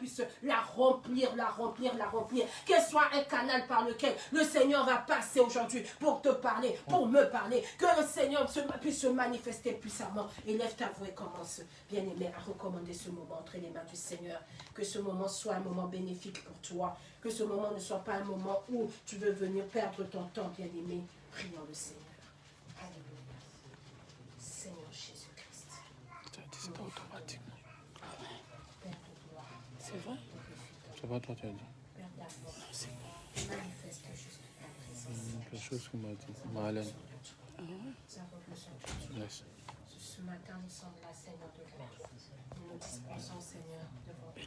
puisse la remplir, qu'elle soit un canal par lequel le Seigneur va passer aujourd'hui pour te parler, pour me parler, que le Seigneur puisse se manifester puissamment. Et lève ta voix et commence, bien-aimé, à recommander ce moment entre les mains du Seigneur. Que ce moment soit un moment bénéfique pour toi, que ce moment ne soit pas un moment où tu veux venir perdre ton temps, bien-aimé. Prions le Seigneur. Alléluia. Seigneur Jésus-Christ. C'est pas automatiquement. Père de gloire. C'est vrai? C'est pas toi qui as dit. Père d'amour. Manifeste juste ta présence. Quelque chose qu'on m'a dit. Marlène. Nous avons besoin de Yes. ce matin, nous sommes là, Seigneur de gloire. Nous nous disposons, Seigneur, devant toi.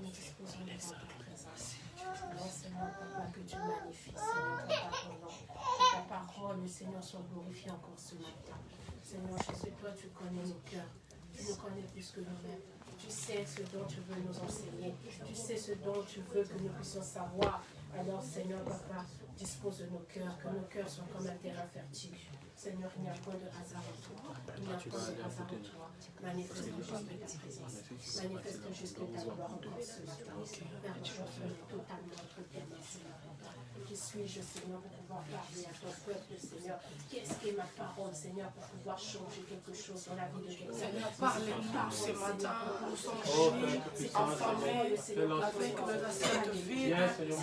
Nous disposons devant ta présence. Alors, Seigneur, Papa, que tu magnifies, Seigneur, Papa, ton nom. Que ta parole, Seigneur, soit glorifiée encore ce matin. Seigneur Jésus, toi, tu connais nos cœurs. Tu nous connais plus que nous-mêmes. Tu sais ce dont tu veux nous enseigner. Tu sais ce dont tu veux que nous puissions savoir. Alors, Seigneur, Papa, dispose de nos cœurs, que nos cœurs soient comme un terrain fertile. Seigneur, il n'y a point de hasard en toi. Il n'y a point de hasard en toi. Manifeste juste ta présence. Manifeste juste ta gloire encore ce matin. Père, tu vas faire totalement notre témoin ce matin. Qui suis-je, Seigneur, pour pouvoir parler à ton peuple, Seigneur? Qu'est-ce qui est ma parole, Seigneur, pour pouvoir changer quelque chose dans la vie de quelqu'un? Seigneur, parlez-nous ce matin. Nous sommes unis, affamés, avec la Sainte Ville.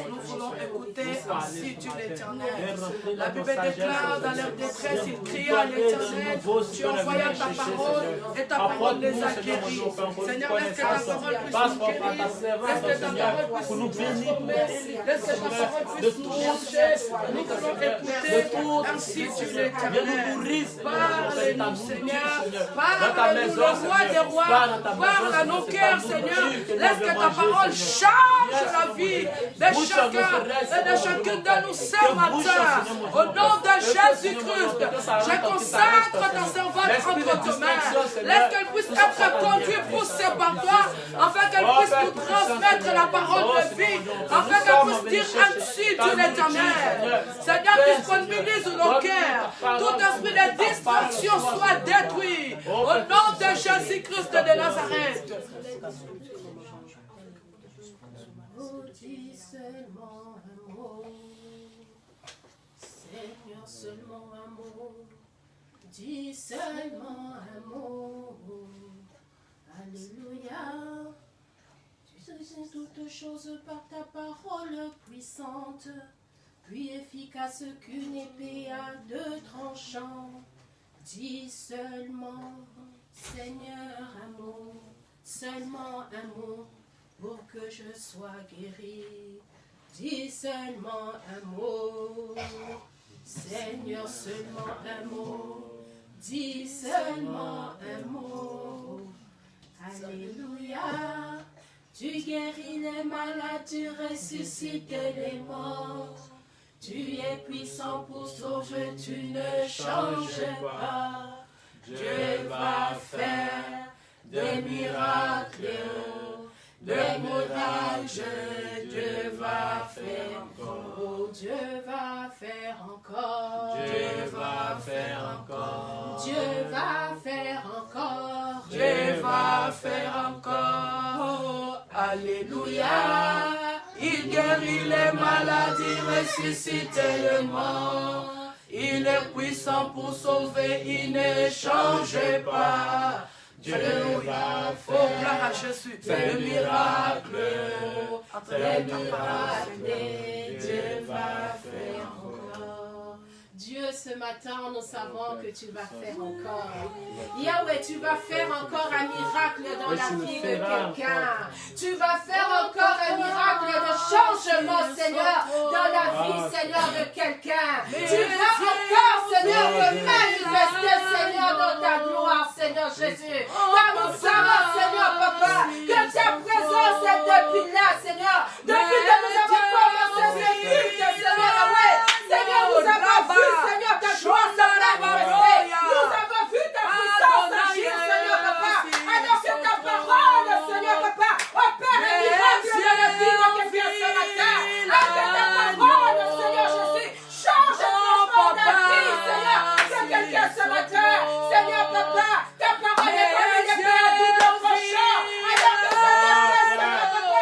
Nous voulons écouter ainsi Dieu l'Éternel. La Bible déclare dans leur détresse, ils crient à l'Éternel. Tu envoyas ta parole et ta parole les a guéris. Seigneur, laisse que ta parole puisse nous guérir. Laisse que ta parole puisse nous transformer. Laisse que ta parole puisse nous changer. Nous voulons écouter ainsi Dieu l'Éternel. Parle-nous, Seigneur. Parle-nous, le roi des rois. Parle à nos cœurs, Seigneur. Laisse que ta parole change la vie de chacun et de chacune de nous ce matin. Au nom de Jésus-Christ, je consacre ton servante entre tes mains. Laisse qu'elle puisse être conduite, poussée par toi, afin qu'elle puisse nous transmettre la parole de vie, afin qu'elle puisse dire ainsi Dieu l'Éternel. Seigneur, disponibilise nos cœurs. Tout esprit de distraction soit détruit. Au nom de Jésus-Christ de Nazareth. Oh, dis seulement un mot. Seigneur, seulement un mot. Dis seulement un mot. Alléluia. Tu sais toutes choses par ta parole puissante, puis efficace qu'une épée à deux tranchants. Dis seulement, Seigneur, un mot, seulement un mot, pour que je sois guéri. Dis seulement un mot, Seigneur, seulement un mot. Dis seulement un mot. Alléluia. Tu guéris les malades, tu ressuscites les morts. Tu es puissant pour sauver, tu ne changes pas. Dieu va faire des miracles, des miracles. Dieu va faire encore. Oh, Dieu va faire encore. Dieu va faire encore. Dieu va faire encore. Dieu va faire encore. Oh, Alléluia. Il guérit les maladies, ressuscite les morts. Il est puissant pour sauver, il ne change pas. Dieu va faire. Oh, gloire à Jésus. des miracles. des miracles. Dieu va faire encore. Dieu, ce matin, nous savons que tu vas faire encore. Yahweh, tu vas faire encore un miracle dans la vie de quelqu'un. Tu vas faire encore un miracle de changement, Seigneur, dans la vie, Seigneur, de quelqu'un. Tu vas encore, Seigneur, te manifester, Seigneur, dans ta gloire, Seigneur Jésus. Car nous savons, Seigneur, Papa, que ta présence est depuis là, Seigneur. Depuis que nous avons commencé ce culte, Seigneur, Yahweh. Seigneur, nous avons vu, Seigneur, ta gloire se manifester. Nous avons vu ta puissance agir, Seigneur, Papa. Alors que ta parole, Seigneur, Papa, opère un miracle dans la vie de quelqu'un ce matin. Alors que ta parole, Seigneur Jésus, change et transforme la vie, Seigneur, de quelqu'un ce matin. Seigneur, Papa, ta parole est comme une épée à double tranchant. Alors que cette épée, Seigneur, Papa,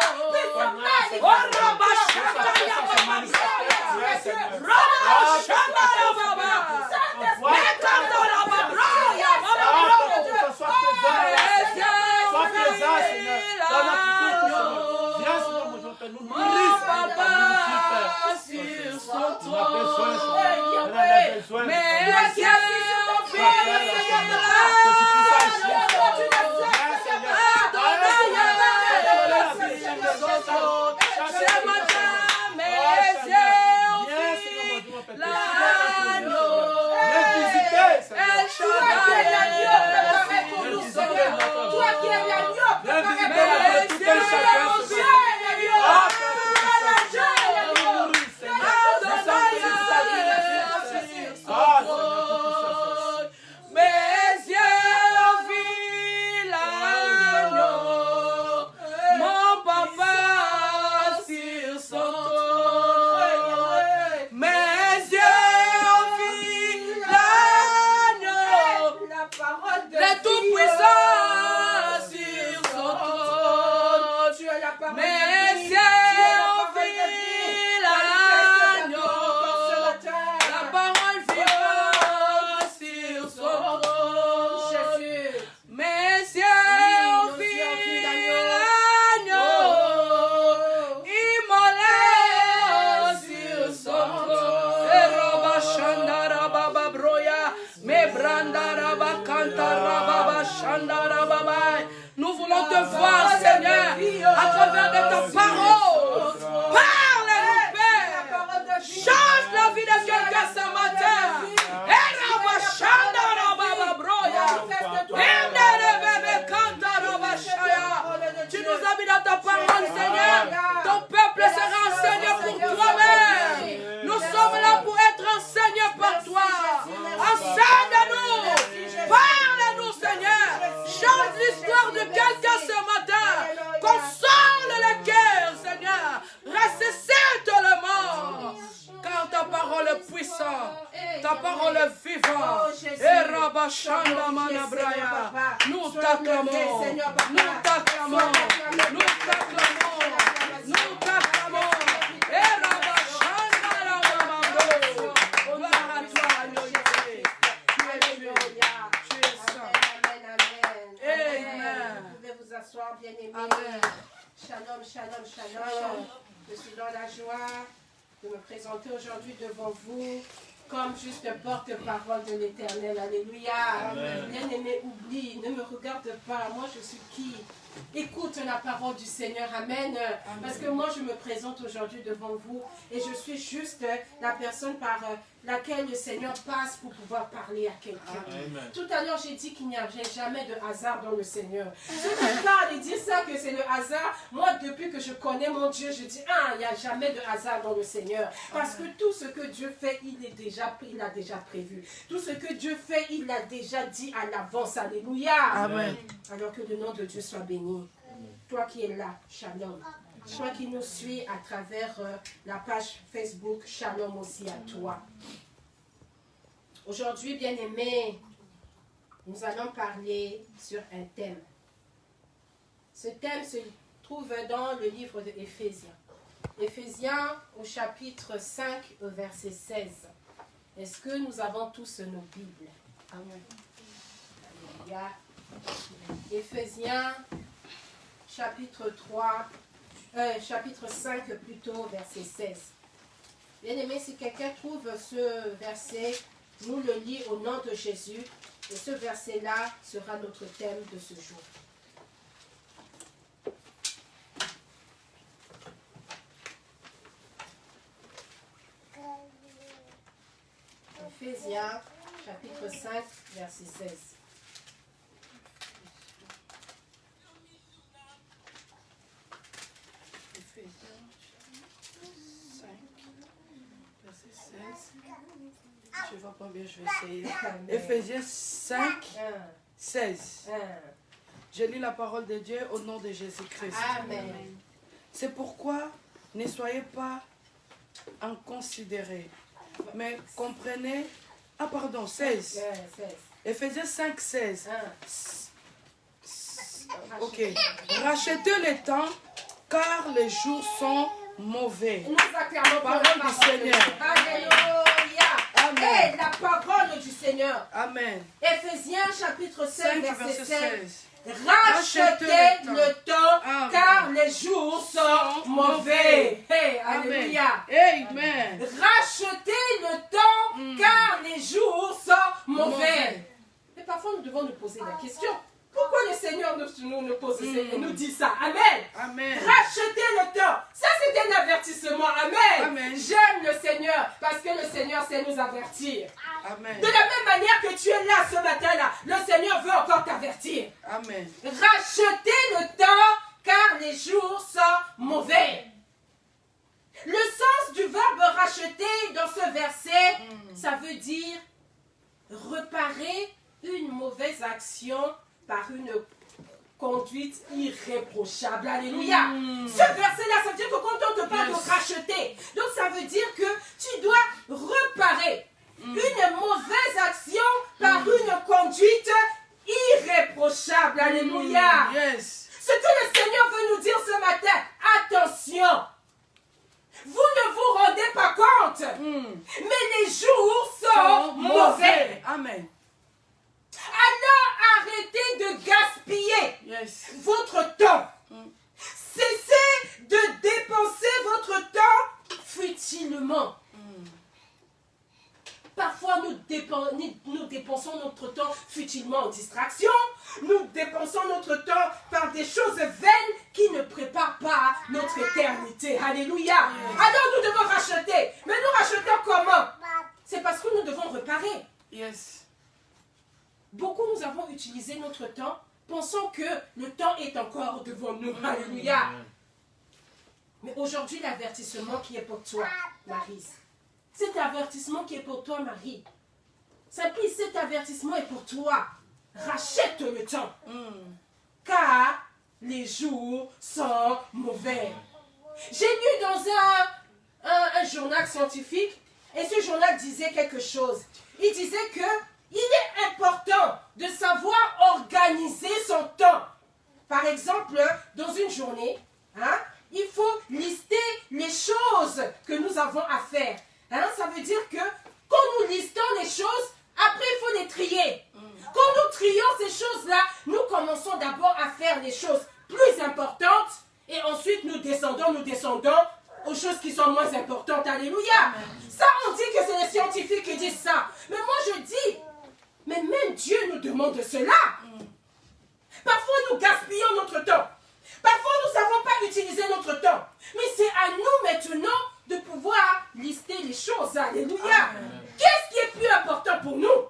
Rabashanda Manabraya. Nous t'acclamons. Nous t'acclamons. Nous t'acclamons. Nous t'acclamons. Et Rabashanda Ramamando. Gloire à toi, Dieu. Tu es Dieu. Tu es saint. Amen. Vous pouvez vous asseoir, bien-aimés. Amen. Shalom, shalom, shalom. Je suis dans la joie de me présenter aujourd'hui devant vous comme juste porte-parole de l'Éternel. Alléluia. Bien-aimé, oublie, ne me regarde pas. Moi, je suis qui? Écoute la parole du Seigneur. Amen. Parce que moi, je me présente aujourd'hui devant vous et je suis juste la personne par laquelle le Seigneur passe pour pouvoir parler à quelqu'un. Tout à l'heure, j'ai dit qu'il n'y avait jamais de hasard dans le Seigneur. Ceux qui parlent et disent ça, que c'est le hasard, moi, depuis que je connais mon Dieu, je dis, il n'y a jamais de hasard dans le Seigneur. Parce que tout ce que Dieu fait, il a déjà prévu. Tout ce que Dieu fait, il l'a déjà dit à l'avance. Alléluia. Amen. Alors que le nom de Dieu soit béni. Toi qui es là, shalom. Toi qui nous suis à travers la page Facebook, shalom aussi à toi. Aujourd'hui, bien-aimés, nous allons parler sur un thème. Ce thème se trouve dans le livre de Éphésiens. Éphésiens au chapitre 5, au verset 16. Est-ce que nous avons tous nos Bibles? Amen. Alléluia. Éphésiens chapitre 5 plutôt, verset 16. Bien aimé, si quelqu'un trouve ce verset, nous le lit au nom de Jésus. Et ce verset-là sera notre thème de ce jour. Éphésiens chapitre 5, verset 16. Je ne vois pas bien, je vais essayer. Éphésiens 5, 16. Je lis la parole de Dieu au nom de Jésus-Christ. Amen. C'est pourquoi ne soyez pas inconsidérés, mais comprenez... Ah pardon, 16. Éphésiens 5, 16. Ok. Rachetez le temps, car les jours sont mauvais. Nous acclamons Parole du Seigneur. Alléluia. Amen. Et la parole du Seigneur. Amen. Éphésiens chapitre 5, verset 16. Rachetez le temps, Amen. car les jours sont mauvais. Hey, alléluia. Amen. Rachetez le temps, car les jours sont mauvais. Mais parfois, nous devons nous poser la question. Pourquoi le Seigneur nous pose et nous dit ça? Amen. Amen. Rachetez le temps. Ça, c'est un avertissement. Amen. Amen. J'aime le Seigneur parce que le Seigneur sait nous avertir. Amen. De la même manière que tu es là ce matin-là, le Seigneur veut encore t'avertir. Amen. Rachetez le temps car les jours sont mauvais. Le sens du verbe racheter dans ce verset, ça veut dire réparer une mauvaise action par une conduite irréprochable. Alléluia. Ce verset-là, ça veut dire que quand on te parle de racheter, donc ça veut dire que tu dois réparer une mauvaise action par une conduite irréprochable. Alléluia. Yes. Ce que le Seigneur veut nous dire ce matin, attention. Vous ne vous rendez pas compte, mais les jours sont mauvais. Amen. Alors arrêtez de gaspiller votre temps. Cessez de dépenser votre temps futilement. Parfois, nous dépensons notre temps futilement en distraction. Nous dépensons notre temps par des choses vaines qui ne préparent pas notre éternité. Alléluia. Alors, nous devons racheter. Mais nous rachetons comment? C'est parce que nous devons réparer. Yes. Beaucoup, nous avons utilisé notre temps, pensant que le temps est encore devant nous. Alléluia. Mais aujourd'hui, l'avertissement qui est pour toi, Maryse. Cet avertissement qui est pour toi, Marie. Simplement, cet avertissement est pour toi. Rachète le temps. Car les jours sont mauvais. J'ai lu dans un journal scientifique, et ce journal disait quelque chose. Il disait que il est important de savoir organiser son temps. Par exemple, dans une journée, hein, il faut lister les choses que nous avons à faire. Hein, ça veut dire que quand nous listons les choses, après il faut les trier. Quand nous trions ces choses-là, nous commençons d'abord à faire les choses plus importantes et ensuite nous descendons aux choses qui sont moins importantes. Alléluia. Ça, on dit que c'est les scientifiques qui disent ça. Mais moi je dis, mais même Dieu nous demande cela. Parfois nous gaspillons notre temps. Parfois nous ne savons pas utiliser notre temps. Mais c'est à nous maintenant de pouvoir lister les choses. Alléluia. Qu'est-ce qui est plus important pour nous?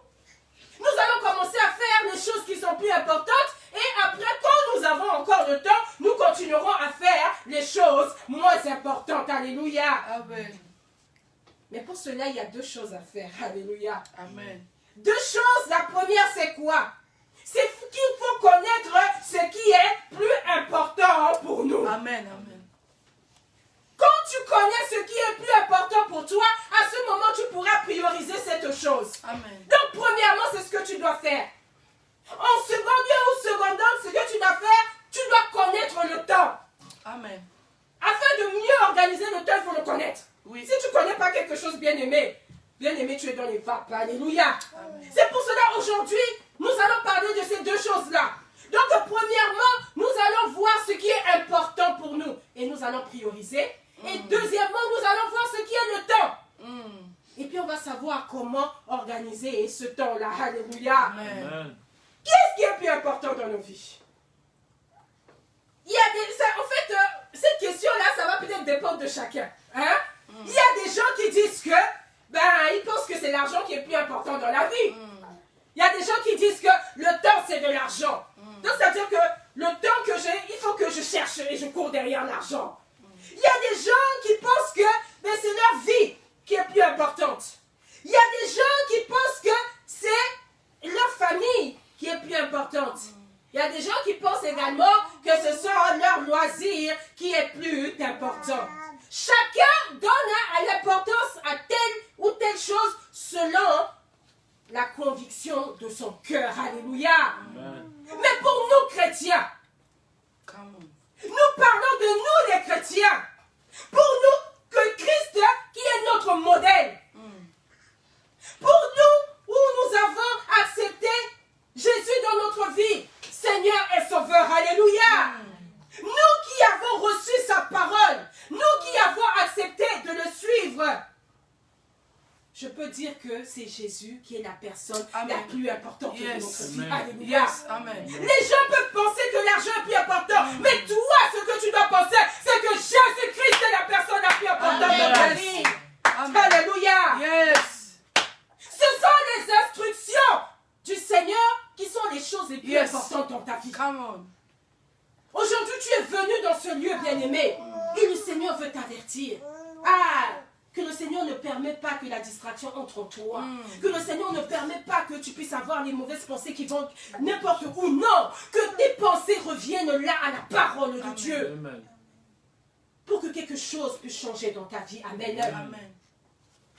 Nous allons commencer à faire les choses qui sont plus importantes et après, quand nous avons encore le temps, nous continuerons à faire les choses moins importantes. Alléluia. Amen. Mais pour cela, il y a deux choses à faire. Alléluia. Amen. Deux choses. La première, c'est quoi? C'est qu'il faut connaître ce qui est plus important pour nous. Amen. Amen. Quand tu connais ce qui est plus important pour toi, à ce moment, tu pourras prioriser cette chose. Amen. Donc, premièrement, c'est ce que tu dois faire. En second lieu ou secondant, ce que tu dois faire, tu dois connaître le temps. Amen. Afin de mieux organiser le temps, il faut le connaître. Oui. Si tu ne connais pas quelque chose, bien-aimé, tu es dans les vapes. Alléluia. C'est pour cela, aujourd'hui, nous allons parler de ces deux choses-là. Donc, premièrement, nous allons voir ce qui est important pour nous. Et nous allons prioriser. Et deuxièmement, nous allons voir ce qui est le temps. Et puis, on va savoir comment organiser ce temps-là. Alléluia. Amen. Qu'est-ce qui est plus important dans nos vies? Il y a en fait, cette question-là, ça va peut-être dépendre de chacun. Hein? Il y a des gens qui disent que, ils pensent que c'est l'argent qui est plus important dans la vie. Il y a des gens qui disent que le temps, c'est de l'argent. Donc, ça veut dire que le temps que j'ai, il faut que je cherche et je cours derrière l'argent. Il y a des gens qui pensent que c'est leur vie qui est plus importante. Il y a des gens qui pensent que c'est leur famille qui est plus importante. Il y a des gens qui pensent également que ce sont leurs loisirs qui est plus important. Chacun donne l'importance à telle ou telle chose selon la conviction de son cœur. Alléluia. Amen. Mais pour nous chrétiens, nous parlons de nous les chrétiens. Pour nous, que Christ, qui est notre modèle. Pour nous, où nous avons accepté Jésus dans notre vie, Seigneur et Sauveur. Alléluia. Nous qui avons reçu sa parole, nous qui avons accepté de le suivre, je peux dire que c'est Jésus qui est la personne la plus importante de notre vie. Alléluia. Amen. Les gens peuvent penser que l'argent est plus important, mais toi, ce que tu dois penser, c'est que Jésus-Christ est la personne la plus importante dans ta vie. Alléluia. Yes. Ce sont les instructions du Seigneur qui sont les choses les plus importantes dans ta vie. Come on. Aujourd'hui, tu es venu dans ce lieu bien-aimé et le Seigneur veut t'avertir. Que le Seigneur ne permet pas que la distraction entre en toi. Que le Seigneur ne permet pas que tu puisses avoir les mauvaises pensées qui vont n'importe où. Non, que tes pensées reviennent là à la parole de Dieu. Amen. Pour que quelque chose puisse changer dans ta vie. Amen. Amen.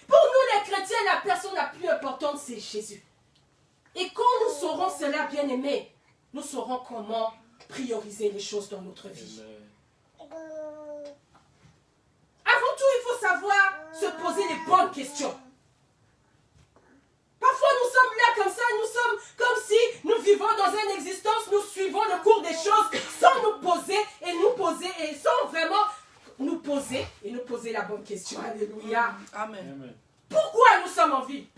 Pour nous les chrétiens, la personne la plus importante, c'est Jésus. Et quand nous saurons cela, bien-aimés, nous saurons comment prioriser les choses dans notre vie. Avant tout, il faut savoir se poser les bonnes questions. Parfois, nous sommes là comme ça, nous sommes comme si nous vivons dans une existence, nous suivons le cours des choses sans nous poser et sans vraiment nous poser la bonne question. Alléluia. Amen. Pourquoi nous sommes en vie?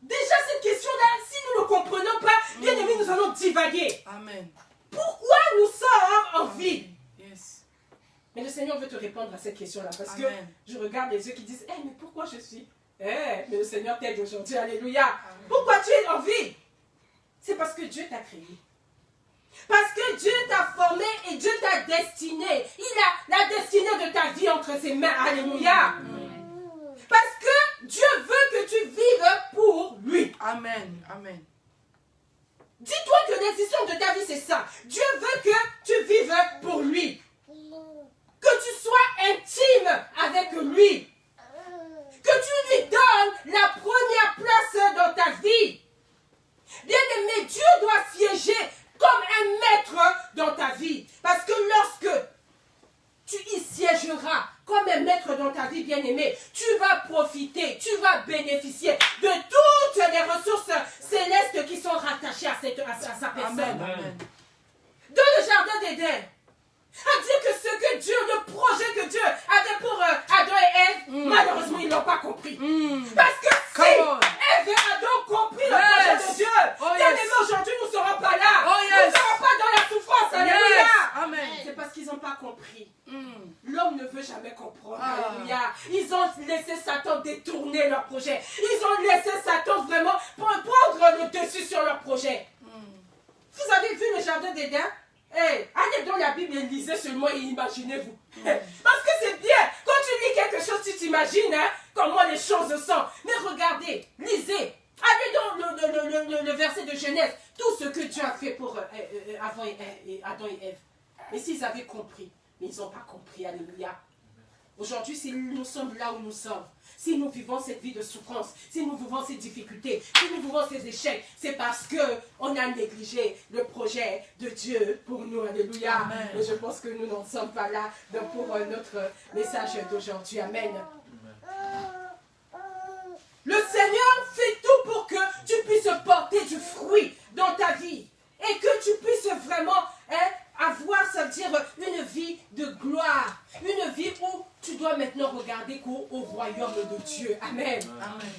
Déjà, cette question-là, si nous ne comprenons pas, bien aimé, nous allons divaguer. Amen. Pourquoi nous sommes en vie? Yes. Mais le Seigneur veut te répondre à cette question-là. Parce que je regarde les yeux qui disent, mais pourquoi je suis? Mais le Seigneur t'aide aujourd'hui. Alléluia. Amen. Pourquoi tu es en vie? C'est parce que Dieu t'a créé. Parce que Dieu t'a formé et Dieu t'a destiné. Il a la destinée de ta vie entre ses mains. Alléluia. Parce que Dieu veut que tu vives pour lui. Amen. Amen. Dis-toi que l'existence de ta vie, c'est ça. Dieu veut que tu vives pour lui. Que tu sois intime avec lui. Que tu lui donnes la première place dans ta est maître dans ta vie, bien-aimé, tu vas profiter, tu vas bénéficier de toutes les ressources célestes qui sont rattachées à sa personne. Amen. Dans le jardin d'Éden, à dire que ce que Dieu, le projet que Dieu avait pour Adam et Ève, malheureusement, ils ne l'ont pas compris. Parce que si Ève et Adam ont compris le projet de Dieu, bien-aimés, aujourd'hui, nous ne serons pas là. Nous ne serons pas dans la souffrance. Alléluia. C'est parce qu'ils n'ont pas compris. L'homme ne veut jamais comprendre. Alléluia. Ils ont laissé Satan détourner leur projet. Ils ont laissé Satan vraiment prendre le dessus sur leur projet. Vous avez vu le jardin d'Éden? Allez dans la Bible et lisez seulement et imaginez-vous. Parce que c'est bien. Quand tu lis quelque chose, tu t'imagines comment les choses sont. Mais regardez, lisez. Allez dans le verset de Genèse. Tout ce que Dieu a fait pour Adam et Ève. Et s'ils avaient compris, mais ils n'ont pas compris. Alléluia. Aujourd'hui, si nous sommes là où nous sommes, si nous vivons cette vie de souffrance, si nous vivons ces difficultés, si nous vivons ces échecs, c'est parce qu'on a négligé le projet de Dieu pour nous. Alléluia. Amen. Et je pense que nous n'en sommes pas là pour notre message d'aujourd'hui. Amen. Le Seigneur fait tout pour que tu puisses porter du fruit dans ta vie et que tu puisses vraiment avoir, ça veut dire, une vie de gloire, une vie où tu dois maintenant regarder au royaume de Dieu. Amen. Amen.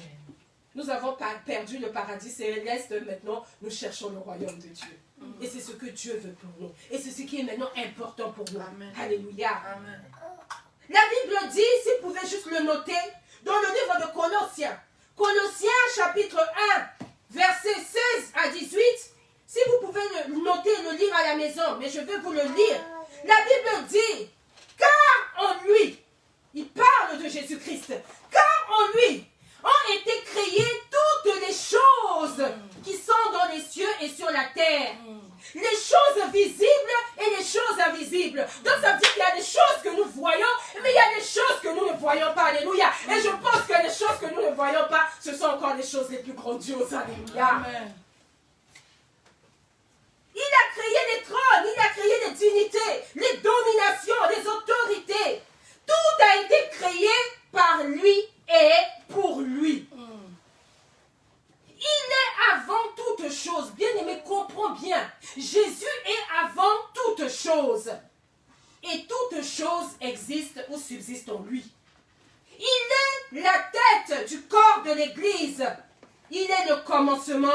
Nous avons perdu le paradis céleste, maintenant nous cherchons le royaume de Dieu. Et c'est ce que Dieu veut pour nous. Et c'est ce qui est maintenant important pour nous. Amen. Alléluia. Amen. La Bible dit, si vous pouvez juste le noter, dans le livre de Colossiens, Colossiens chapitre 1, versets 16 à 18, si vous pouvez le noter et le lire à la maison, mais je vais vous le lire. La Bible dit, car en lui, il parle de Jésus-Christ, car en lui ont été créées toutes les choses qui sont dans les cieux et sur la terre. Les choses visibles et les choses invisibles. Donc ça veut dire qu'il y a des choses que nous voyons, mais il y a des choses que nous ne voyons pas. Alléluia. Et je pense que les choses que nous ne voyons pas, ce sont encore les choses les plus grandioses. Alléluia. Amen. Il a créé les trônes, il a créé les dignités, les dominations, les autorités. Tout a été créé par lui et pour lui. Il est avant toute chose. Bien-aimé, comprends bien. Jésus est avant toute chose. Et toute chose existe ou subsiste en lui. Il est la tête du corps de l'Église. Il est le commencement,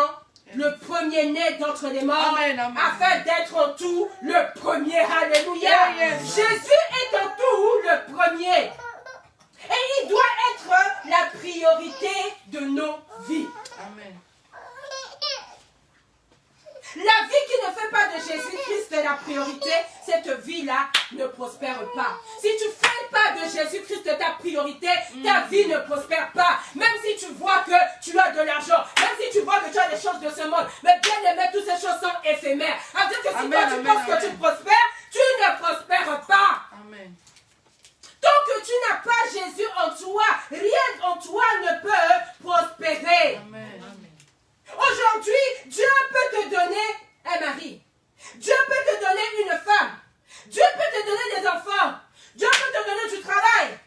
le premier-né d'entre les morts, amen, amen, afin d'être en tout le premier. Alléluia. Yes. Jésus est en tout le premier. Et il doit être la priorité de nos vies. Amen. La vie qui ne fait pas de Jésus-Christ la priorité, cette vie-là ne prospère pas. Si tu ne fais pas de Jésus-Christ ta priorité, ta vie ne prospère pas. Même si tu vois que tu as de l'argent, même si tu vois que tu as des choses de ce monde, mais bien aimé, toutes ces choses sont éphémères. C'est-à-dire que si toi tu penses que tu prospères, tu ne prospères pas. Amen. Tant que tu n'as pas Jésus en toi, rien en toi ne peut prospérer. Amen. Aujourd'hui, Dieu peut te donner un mari. Dieu peut te donner une femme. Dieu peut te donner des enfants. Dieu peut te donner du travail.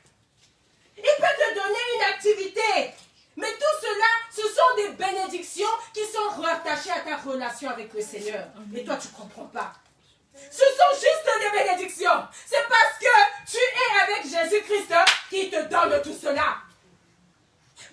Il peut te donner une activité. Mais tout cela, ce sont des bénédictions qui sont rattachées à ta relation avec le Seigneur. Et toi, tu ne comprends pas. Ce sont juste des bénédictions. C'est parce que tu es avec Jésus-Christ qui te donne tout cela.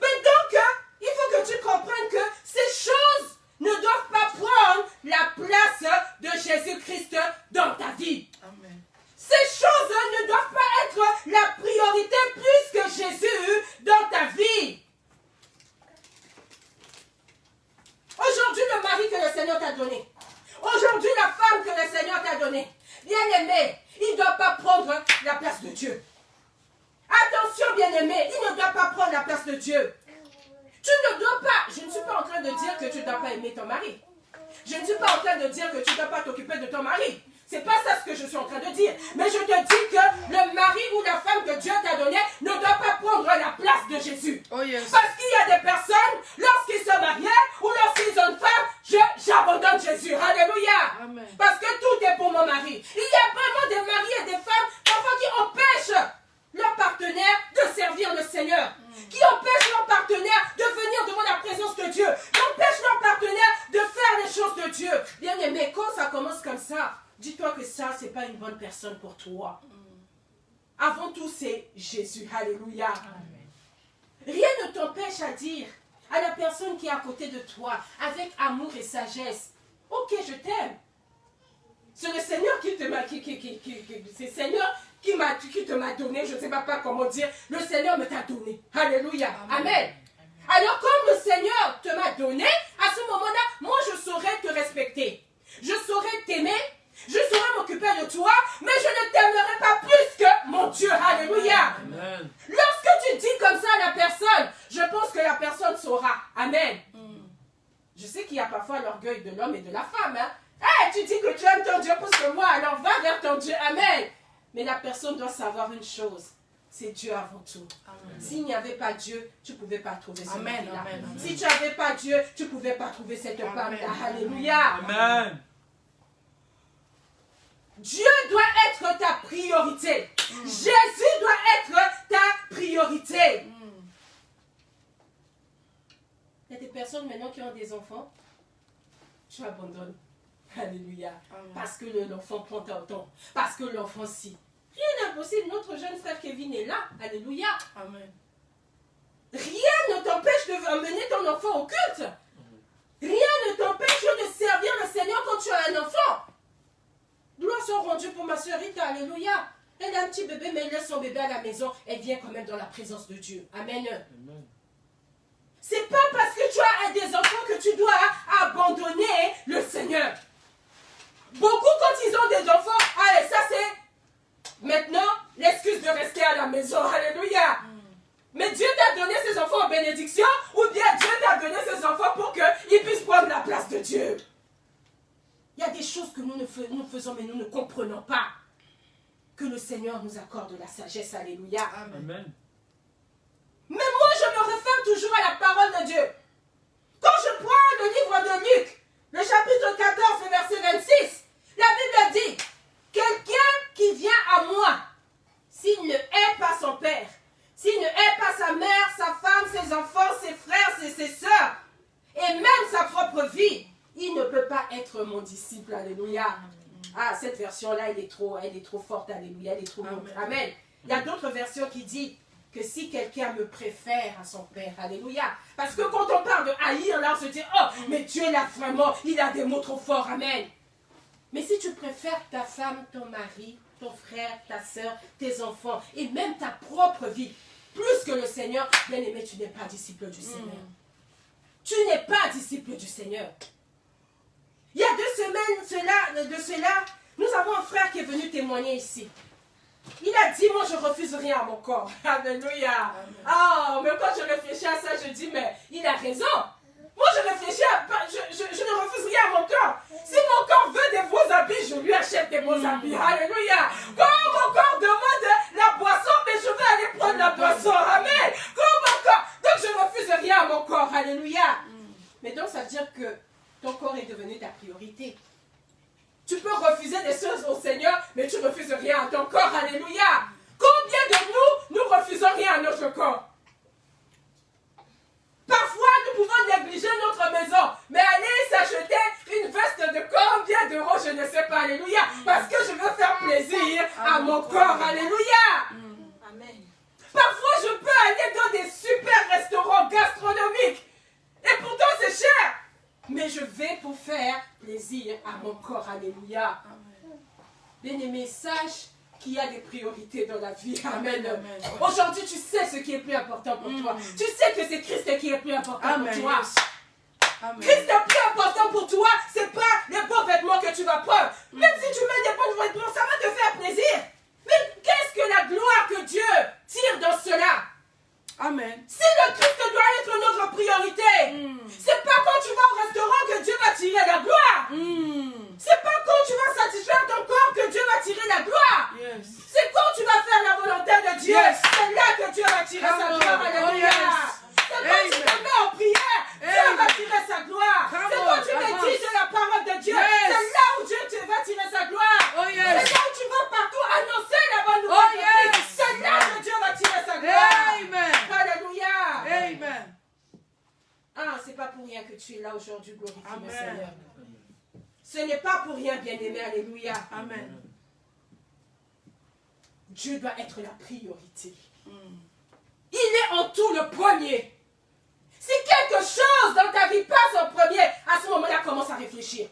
Mais donc, il faut que tu comprennes que ces choses ne doivent pas prendre la place de Jésus-Christ dans ta vie. Amen. Ces choses ne doivent pas être la priorité plus que Jésus dans ta vie. Aujourd'hui, le mari que le Seigneur t'a donné. Aujourd'hui, la femme que le Seigneur t'a donnée. Bien-aimé, il ne doit pas prendre la place de Dieu. Attention, bien-aimé, il ne doit pas prendre la place de Dieu. Tu ne dois pas, je ne suis pas en train de dire que tu ne dois pas aimer ton mari. Je ne suis pas en train de dire que tu ne dois pas t'occuper de ton mari. C'est pas ça ce que je suis en train de dire. Mais je te dis que le mari ou la femme que Dieu t'a donné ne doit pas prendre la place de Jésus. Oh yes. Parce qu'il y a des personnes, lorsqu'ils se marient ou lorsqu'ils ont une femme, j'abandonne Jésus. Alléluia. Amen. Parce que tout est pour mon mari. Il y a vraiment des maris et des femmes parfois qui empêchent leur partenaire bonne personne pour toi. Avant tout, c'est Jésus. Alléluia. Rien ne t'empêche à dire à la personne qui est à côté de toi, avec amour et sagesse, ok, je t'aime. C'est le Seigneur qui te m'a, c'est le Seigneur qui te m'a donné, je ne sais pas comment dire, le Seigneur me t'a donné. Alléluia. Amen. Alors comme le Seigneur te m'a donné, à ce moment-là, moi je saurais te respecter. Je saurais t'aimer, je saurais m'occuper de toi, mais je ne t'aimerai pas plus que mon Dieu. Alléluia. Amen. Lorsque tu dis comme ça à la personne, je pense que la personne saura. Amen. Je sais qu'il y a parfois l'orgueil de l'homme et de la femme. Hein? Hey, tu dis que tu aimes ton Dieu plus que moi, alors va vers ton Dieu. Amen. Mais la personne doit savoir une chose. C'est Dieu avant tout. S'il n'y avait pas Dieu, tu ne pouvais pas trouver ce mari-là. Si tu n'avais pas Dieu, tu ne pouvais pas trouver cette femme-là. Alléluia. Amen. Dieu doit être ta priorité. Jésus doit être ta priorité. Il y a des personnes maintenant qui ont des enfants. Tu abandonnes. Alléluia. Amen. Parce que l'enfant prend ton temps. Parce que l'enfant si. Rien d'impossible. Notre jeune frère Kevin est là. Alléluia. Amen. Rien ne t'empêche de mener ton enfant au culte. Rien ne t'empêche de servir le Seigneur quand tu as un enfant. Gloire soit rendue pour ma soeur Rita. Alléluia. Elle a un petit bébé, mais elle laisse son bébé à la maison. Elle vient quand même dans la présence de Dieu. Amen. Amen. C'est pas parce que tu as des enfants que tu dois abandonner le Seigneur. Beaucoup, quand ils ont des enfants, allez, ça c'est maintenant l'excuse de rester à la maison. Alléluia. Mais Dieu t'a donné ses enfants en bénédiction, ou bien Dieu t'a donné ses enfants pour qu'ils puissent prendre la place de Dieu. Il y a des choses que nous faisons, mais nous ne comprenons pas. Que le Seigneur nous accorde la sagesse. Alléluia. Amen. Mais moi, je me réfère toujours à la parole de Dieu. Quand je prends le livre de Luc, le chapitre 14, verset 26, la Bible dit, quelqu'un qui vient à moi, s'il ne hait pas son père, s'il ne hait pas sa mère, sa femme, ses enfants, ses frères, ses sœurs, et même sa propre vie, il ne peut pas être mon disciple. Alléluia. Ah, cette version-là, elle est trop forte. Alléluia. Elle est trop longue. Amen. Il y a d'autres versions qui disent que si quelqu'un me préfère à son père, alléluia. Parce que quand on parle de haïr, là on se dit, oh, mais Dieu là vraiment, il a des mots trop forts, amen. Mais si tu préfères ta femme, ton mari, ton frère, ta soeur, tes enfants, et même ta propre vie, plus que le Seigneur, bien aimé, tu n'es pas disciple du Seigneur. Tu n'es pas disciple du Seigneur. Il y a 2 semaines de cela, nous avons un frère qui est venu témoigner ici. Il a dit, moi je refuse rien à mon corps. Alléluia. Oh, mais quand je réfléchis à ça, je dis, mais il a raison. Moi je réfléchis je ne refuse rien à mon corps. Si mon corps veut des beaux habits, je lui achète des beaux habits. Alléluia. Quand mon corps demande la boisson, mais je vais aller prendre la boisson. Amen. Quand mon corps. Donc je ne refuse rien à mon corps. Alléluia. Mais donc ça veut dire que ton corps est devenu ta priorité. Tu peux refuser des choses au Seigneur, mais tu ne refuses rien à ton corps. Alléluia. Combien de nous refusons rien à notre corps? Parfois, nous pouvons négliger notre maison, mais aller s'acheter une veste de combien d'euros, je ne sais pas. Alléluia. Parce que je veux faire plaisir à mon corps. Alléluia. Amen. Parfois, je peux aller dans des super restaurants gastronomiques. Et pourtant, c'est cher. Mais je vais pour faire plaisir à mon corps. Alléluia. Bien-aimé, sache qu'il y a des priorités dans la vie. Amen. Aujourd'hui, tu sais ce qui est plus important pour toi. Tu sais que c'est Christ qui est plus important pour toi. Amen. Christ est plus important pour toi. Ce n'est pas les beaux vêtements que tu vas prendre. Même si tu mets des bons vêtements, ça va te faire plaisir. Mais qu'est-ce que la gloire que Dieu tire dans cela? Amen. Si le Christ doit être notre priorité, c'est pas quand tu vas au restaurant que Dieu va tirer la gloire. C'est pas quand tu vas satisfaire ton corps que Dieu va tirer la gloire. C'est quand tu vas faire la volonté de Dieu. C'est là que Dieu va tirer sa gloire. Alléluia. C'est quand tu te mets en prière, Dieu va tirer sa gloire. C'est quand tu médites de la parole de Dieu. C'est là où Dieu va tirer sa gloire. C'est là où tu vas partout annoncer la bonne nouvelle. C'est là que Dieu va tirer sa gloire. Amen. Alléluia. Amen. Ah, c'est pas pour rien que tu es là aujourd'hui, glorifie le Seigneur. Ce n'est pas pour rien, bien-aimé. Alléluia. Amen. Dieu doit être la priorité. Il est en tout le premier. Si quelque chose dans ta vie passe en premier, à ce moment-là, commence à réfléchir.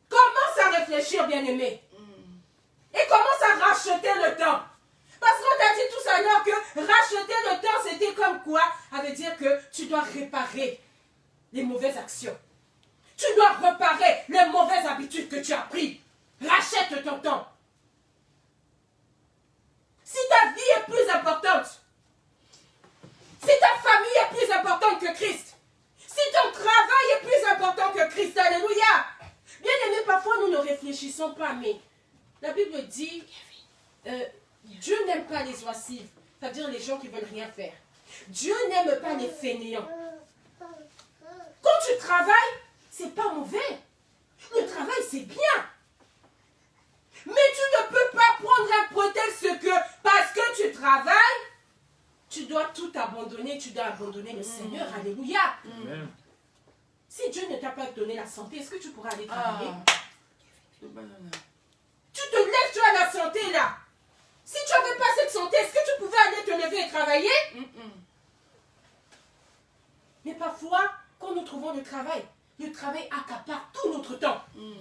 Commence à réfléchir, bien-aimé. Et commence à racheter le temps. Parce qu'on t'a dit tout à l'heure que racheter le temps, c'était comme quoi? Ça veut dire que tu dois réparer les mauvaises actions. Tu dois réparer les mauvaises habitudes que tu as prises. Rachète ton temps. Si ta vie est plus importante, si ta famille est plus importante que Christ, si ton travail est plus important que Christ, alléluia. Bien aimé, parfois nous ne réfléchissons pas, mais la Bible dit, Dieu n'aime pas les oisifs, c'est-à-dire les gens qui ne veulent rien faire. Dieu n'aime pas les fainéants. Quand tu travailles, c'est pas mauvais. Le travail, c'est bien. Mais tu ne peux pas prendre un prétexte que parce que tu travailles, tu dois tout abandonner, tu dois abandonner le Seigneur. Alléluia. Si Dieu ne t'a pas donné la santé, est-ce que tu pourras aller travailler? Tu te lèves, tu as la santé là. Si tu n'avais pas cette santé, est-ce que tu pouvais aller te lever et travailler? Mais parfois, quand nous trouvons le travail accapare tout notre temps. Nous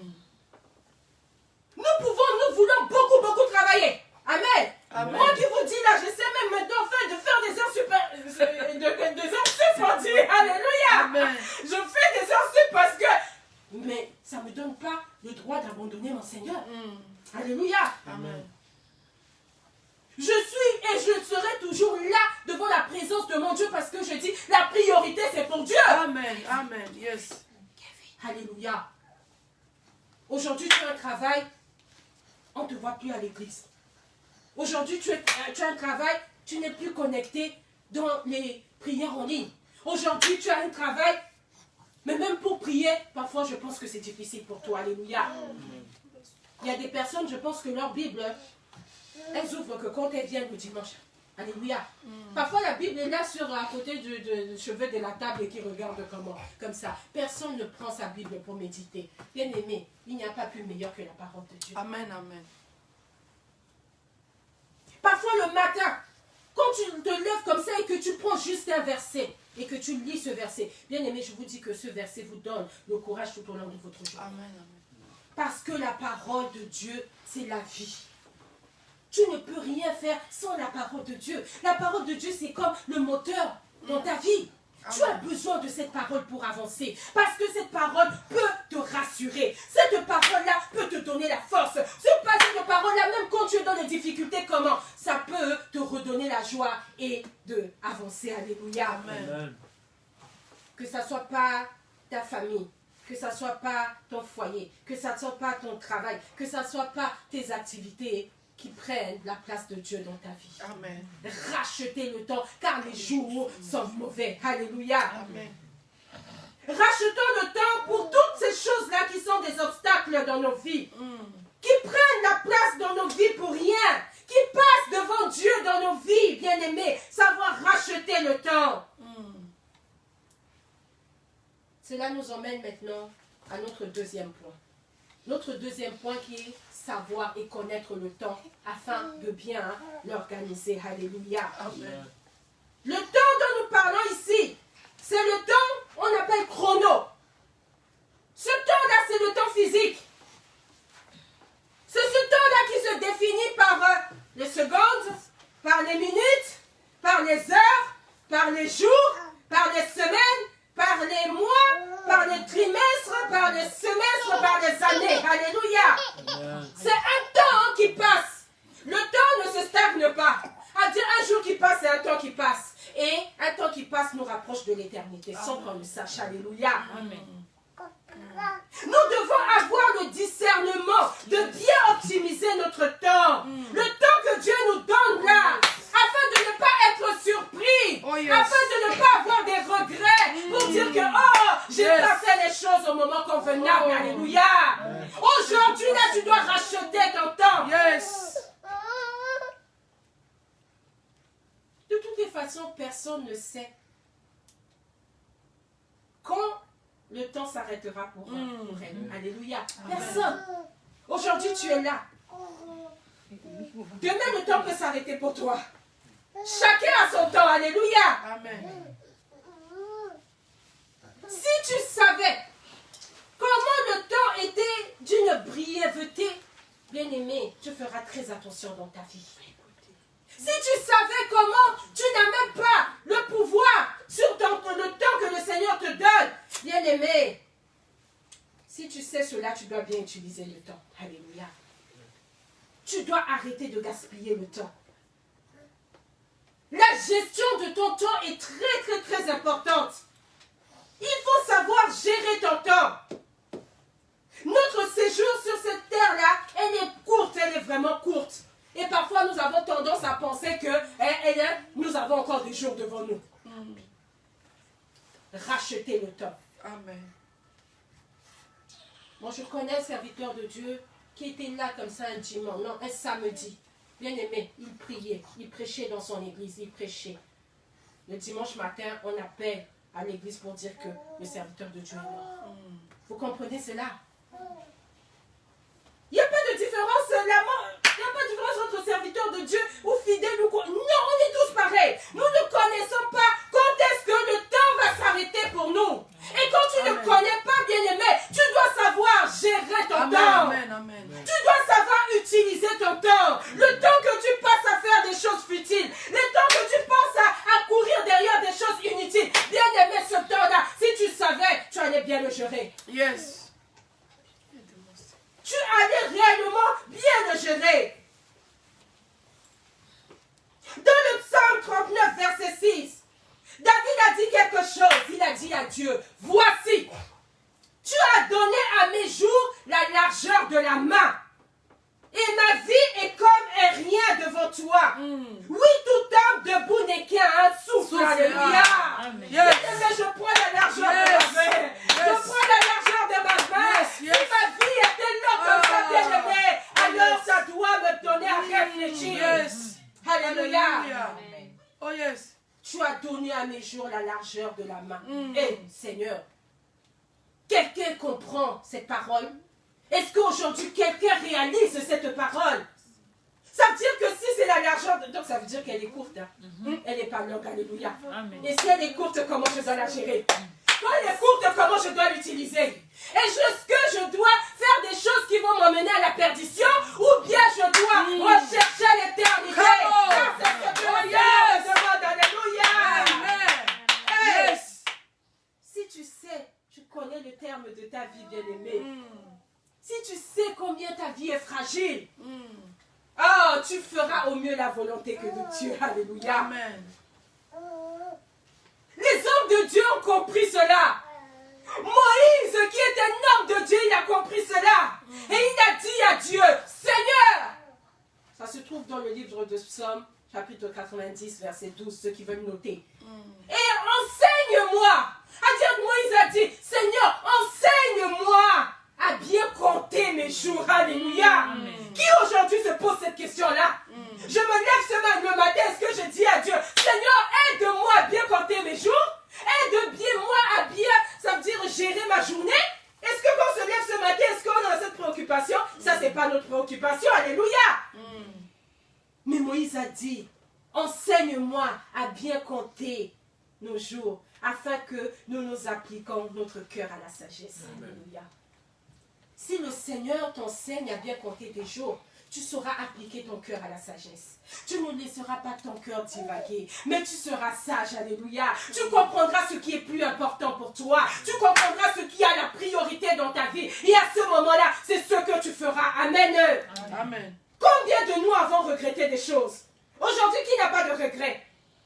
voulons beaucoup travailler. Amen. Amen. Moi qui vous dis là, je sais même maintenant de faire des heures super, des heures sup, alléluia. Amen. Je fais des heures sup parce que, mais ça ne me donne pas le droit d'abandonner mon Seigneur. Alléluia. Amen. Je suis et je serai toujours là devant la présence de mon Dieu parce que je dis la priorité c'est pour Dieu. Amen. Amen. Yes. Alléluia. Aujourd'hui tu as un travail, on ne te voit plus à l'église. Aujourd'hui tu as un travail, tu n'es plus connecté dans les prières en ligne. Aujourd'hui tu as un travail, mais même pour prier, parfois je pense que c'est difficile pour toi. Alléluia. Il y a des personnes, je pense que leur Bible, elles ouvrent que quand elles viennent le dimanche. Alléluia. Parfois la Bible est là à côté du chevet de la table et qui regarde comme ça. Personne ne prend sa Bible pour méditer. Bien aimé, il n'y a pas plus meilleur que la parole de Dieu. Amen, amen. Parfois le matin, quand tu te lèves comme ça et que tu prends juste un verset et que tu lis ce verset, bien aimé, je vous dis que ce verset vous donne le courage tout au long de votre journée. Amen, amen. Parce que la parole de Dieu, c'est la vie. Tu ne peux rien faire sans la parole de Dieu. La parole de Dieu, c'est comme le moteur dans ta vie. Amen. Tu as besoin de cette parole pour avancer. Parce que cette parole peut te rassurer. Cette parole-là peut te donner la force. Cette parole-là, même quand tu es dans les difficultés, comment? Ça peut te redonner la joie et avancer. Alléluia. Amen. Que ça ne soit pas ta famille. Que ça ne soit pas ton foyer. Que ça ne soit pas ton travail. Que ça ne soit pas tes activités qui prennent la place de Dieu dans ta vie. Amen. Rachetez le temps, car les jours sont mauvais. Alléluia. Amen. Rachetons le temps pour toutes ces choses-là qui sont des obstacles dans nos vies. Qui prennent la place dans nos vies pour rien. Qui passent devant Dieu dans nos vies, bien-aimés. Savoir racheter le temps. Cela nous emmène maintenant à notre deuxième point. Notre deuxième point qui est savoir et connaître le temps afin de bien l'organiser. Alléluia. Amen. Le temps dont nous parlons ici, c'est le temps qu'on appelle chrono. Ce temps-là, c'est le temps physique. C'est ce temps-là qui se définit par les secondes, par les minutes, par les heures, par les jours, par les semaines, par les mois, par les trimestres, par les semestres, par les années. Alléluia. C'est un temps qui passe. Le temps ne se stagne pas. À dire un jour qui passe, c'est un temps qui passe. Et un temps qui passe nous rapproche de l'éternité, sans qu'on le sache. Alléluia. Amen. Nous devons avoir le discernement de bien optimiser notre temps. Le temps que Dieu nous donne là, afin de ne pas être surpris, afin de ne pas avoir des regrets, pour dire que, oh, j'ai pas fait les choses au moment convenable. Alléluia. Aujourd'hui, là, tu dois racheter ton temps. De toutes les façons, personne ne sait quand le temps s'arrêtera pour elle. Alléluia. Personne. Aujourd'hui, tu es là. Demain, le temps peut s'arrêter pour toi. Chacun a son temps. Alléluia. Amen. Si tu savais comment le temps était d'une brièveté, bien-aimé, tu feras très attention dans ta vie. Si tu savais comment tu n'as même pas le pouvoir sur le temps que le Seigneur te donne, bien-aimé, si tu sais cela, tu dois bien utiliser le temps. Alléluia. Tu dois arrêter de gaspiller le temps. La gestion de ton temps est très importante. Il faut savoir gérer ton temps. Notre séjour sur cette terre-là, elle est courte, elle est vraiment courte. Et parfois, nous avons tendance à penser que nous avons encore des jours devant nous. Rachetez le temps. Amen. Moi, je connais un serviteur de Dieu qui était là comme ça un dimanche, non, un samedi. Bien aimé, il priait, il prêchait dans son église, il prêchait. Le dimanche matin, on appelle à l'église pour dire que le serviteur de Dieu est mort. Vous comprenez cela? Il n'y a pas de différence là, il n'y a pas de différence entre serviteur de Dieu ou fidèle ou quoi. Non, on est tous pareils. Nous ne connaissons pas quand est-ce que le temps va s'arrêter pour nous. Et quand tu ne connais pas, bien-aimé, tu dois savoir gérer ton temps. Tu dois savoir utiliser ton temps. Le temps que tu passes à faire des choses futiles, le temps que tu passes à courir derrière des choses inutiles. Bien-aimé, ce temps-là, si tu savais, tu allais bien le gérer. Yes. Tu allais réellement bien le gérer. Dans le psaume 39, verset 6, David a dit quelque chose. Il a dit à Dieu, voici, tu as donné à mes jours la largeur de la main. Et ma vie est comme un rien devant toi. Oui, tout homme debout n'est qu'un souffle. Alléluia. Yes. Mais je prends la largeur de ma main. Je prends la largeur de ma main. Si ma vie était là comme ça, bien-aimé, alors ça doit me donner à réfléchir. Yes. Alléluia. Oh yes. Tu as donné à mes jours la largeur de la main. Et Seigneur, quelqu'un comprend cette parole? Est-ce qu'aujourd'hui quelqu'un réalise cette parole? Ça veut dire que si c'est la largeur, donc ça veut dire qu'elle est courte. Hein? Elle n'est pas longue, alléluia. Et si elle est courte, comment je dois la gérer? Quand elle est courte, comment je dois l'utiliser? Est-ce que je dois faire des choses qui vont m'emmener à la perdition? Ou bien je dois rechercher l'éternité? C'est ce que le Seigneur me demande, alléluia. Yes. Si tu sais, tu connais le terme de ta vie, bien-aimée. Si tu sais combien ta vie est fragile, tu feras au mieux la volonté que de Dieu. Alléluia. Amen. Les hommes de Dieu ont compris cela. Moïse, qui est un homme de Dieu, il a compris cela. Et il a dit à Dieu, Seigneur. Ça se trouve dans le livre de Psaume, chapitre 90, verset 12, ceux qui veulent noter. Et enseigne-moi. Moïse a dit, Seigneur, enseigne-moi à bien compter mes jours. Alléluia. Qui aujourd'hui se pose cette question-là? Je me lève le matin, est-ce que je dis à Dieu, Seigneur, aide-moi à bien compter mes jours? Aide-moi à bien, ça veut dire gérer ma journée? Est-ce que quand on se lève ce matin, est-ce qu'on a cette préoccupation? Ça, c'est pas notre préoccupation. Alléluia. Mais Moïse a dit, enseigne-moi à bien compter nos jours, afin que nous nous appliquions notre cœur à la sagesse. Alléluia. Si le Seigneur t'enseigne à bien compter tes jours, tu sauras appliquer ton cœur à la sagesse. Tu ne laisseras pas ton cœur divaguer, mais tu seras sage, alléluia. Tu comprendras ce qui est plus important pour toi. Tu comprendras ce qui a la priorité dans ta vie. Et à ce moment-là, c'est ce que tu feras. Amen. Amen. Combien de nous avons regretté des choses? Aujourd'hui, qui n'a pas de regret?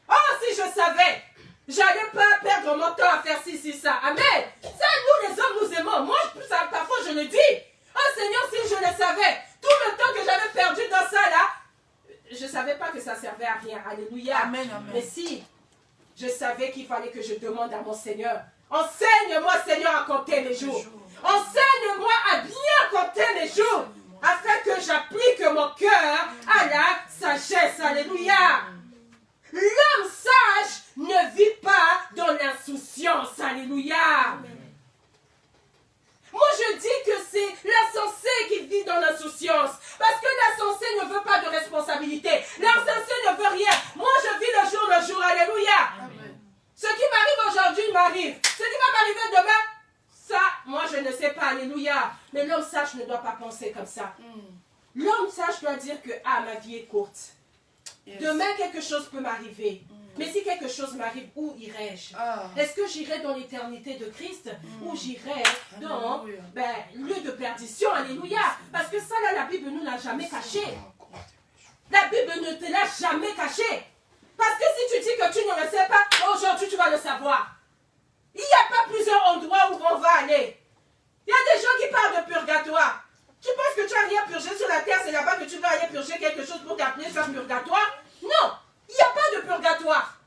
Oh, si je savais, j'allais pas perdre mon temps à faire ci, ça. Amen. Ça, nous les hommes, nous aimons. Moi, parfois, je le dis. Oh Seigneur, si je le savais, tout le temps que j'avais perdu dans ça, là, je ne savais pas que ça servait à rien. Alléluia. Amen, amen. Mais si je savais qu'il fallait que je demande à mon Seigneur, enseigne-moi, Seigneur, à compter mes jours. Enseigne-moi à bien compter mes jours, afin que j'applique mon cœur à la sagesse. Alléluia. L'homme sage ne vit pas dans l'insouciance. Alléluia. Moi, je dis que c'est l'insensé qui vit dans l'insouciance. Parce que l'insensé ne veut pas de responsabilité. sage ne doit pas penser comme ça. L'homme sage doit dire que, ah, ma vie est courte. Demain, quelque chose peut m'arriver. Mais si quelque chose m'arrive, où irai-je? Est-ce que j'irai dans l'éternité de Christ ou j'irai dans lieu de perdition? Alléluia. Parce que ça, là, la Bible ne nous l'a jamais caché. La Bible ne te l'a jamais caché. Parce que si tu dis que tu ne le sais pas, aujourd'hui, tu vas le savoir. Il n'y a pas plusieurs endroits où on va aller. Il y a des gens qui parlent de purgatoire. Tu penses que tu n'as rien purgé sur la terre, c'est là-bas que tu vas aller purger quelque chose pour t'appeler ça purgatoire? Non, il n'y a pas de purgatoire.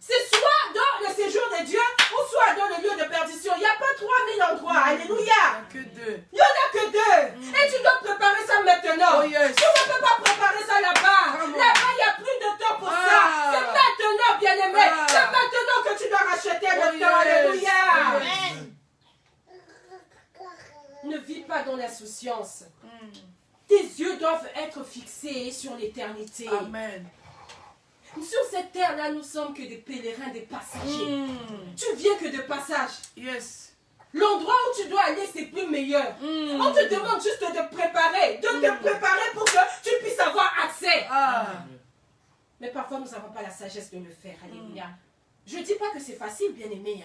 C'est soit dans le séjour de Dieu ou soit dans le lieu de perdition. Il n'y a pas 3000 endroits. Alléluia. Il n'y en a que deux. Il n'y en a que deux. Et tu dois préparer ça maintenant. Tu ne peux pas préparer ça là-bas. Là-bas, il n'y a plus de temps pour ça. C'est maintenant, bien-aimé. C'est maintenant que tu dois racheter le temps. Alléluia. Amen. Ne vis pas dans l'insouciance. Tes yeux doivent être fixés sur l'éternité. Amen. Sur cette terre-là, nous sommes que des pèlerins, des passagers. Tu viens que de passage. Yes. L'endroit où tu dois aller, c'est plus meilleur. On te demande juste de te préparer. De te préparer pour que tu puisses avoir accès. Mais parfois, nous n'avons pas la sagesse de le faire. Alléluia. Je ne dis pas que c'est facile, bien-aimé.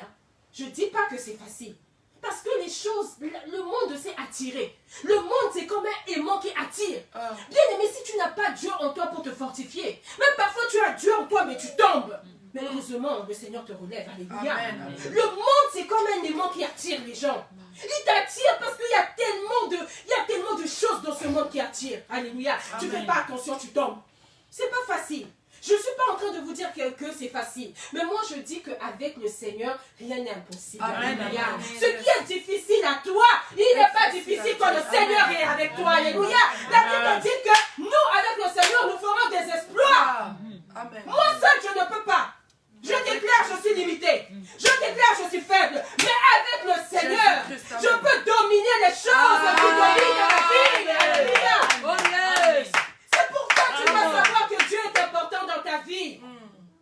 Je ne dis pas que c'est facile. Parce que les choses, le monde s'est attiré. Le monde, c'est comme un aimant qui attire. Bien aimé, si tu n'as pas Dieu en toi pour te fortifier, même parfois tu as Dieu en toi, mais tu tombes. Mais heureusement, le Seigneur te relève. Alléluia. Amen. Le monde, c'est comme un aimant qui attire les gens. Il t'attire parce qu'il y a tellement de choses dans ce monde qui attirent. Alléluia. Amen. Tu ne fais pas attention, tu tombes. C'est pas facile. Je ne suis pas en train de vous dire que c'est facile. Mais moi, je dis qu'avec le Seigneur, rien n'est impossible. Amen. Amen. Ce qui est difficile à toi, il n'est pas difficile quand le Seigneur est avec toi. Alléluia. La Bible dit que nous, avec le Seigneur, nous ferons des exploits. Amen. Moi seul, je ne peux pas. Je déclare, je suis limité. Je déclare, je suis faible. Mais avec le Seigneur, je peux dominer les choses qui dominent ma vie. Alléluia. Oh yes. C'est pourquoi tu dois savoir que Dieu est important dans ta vie.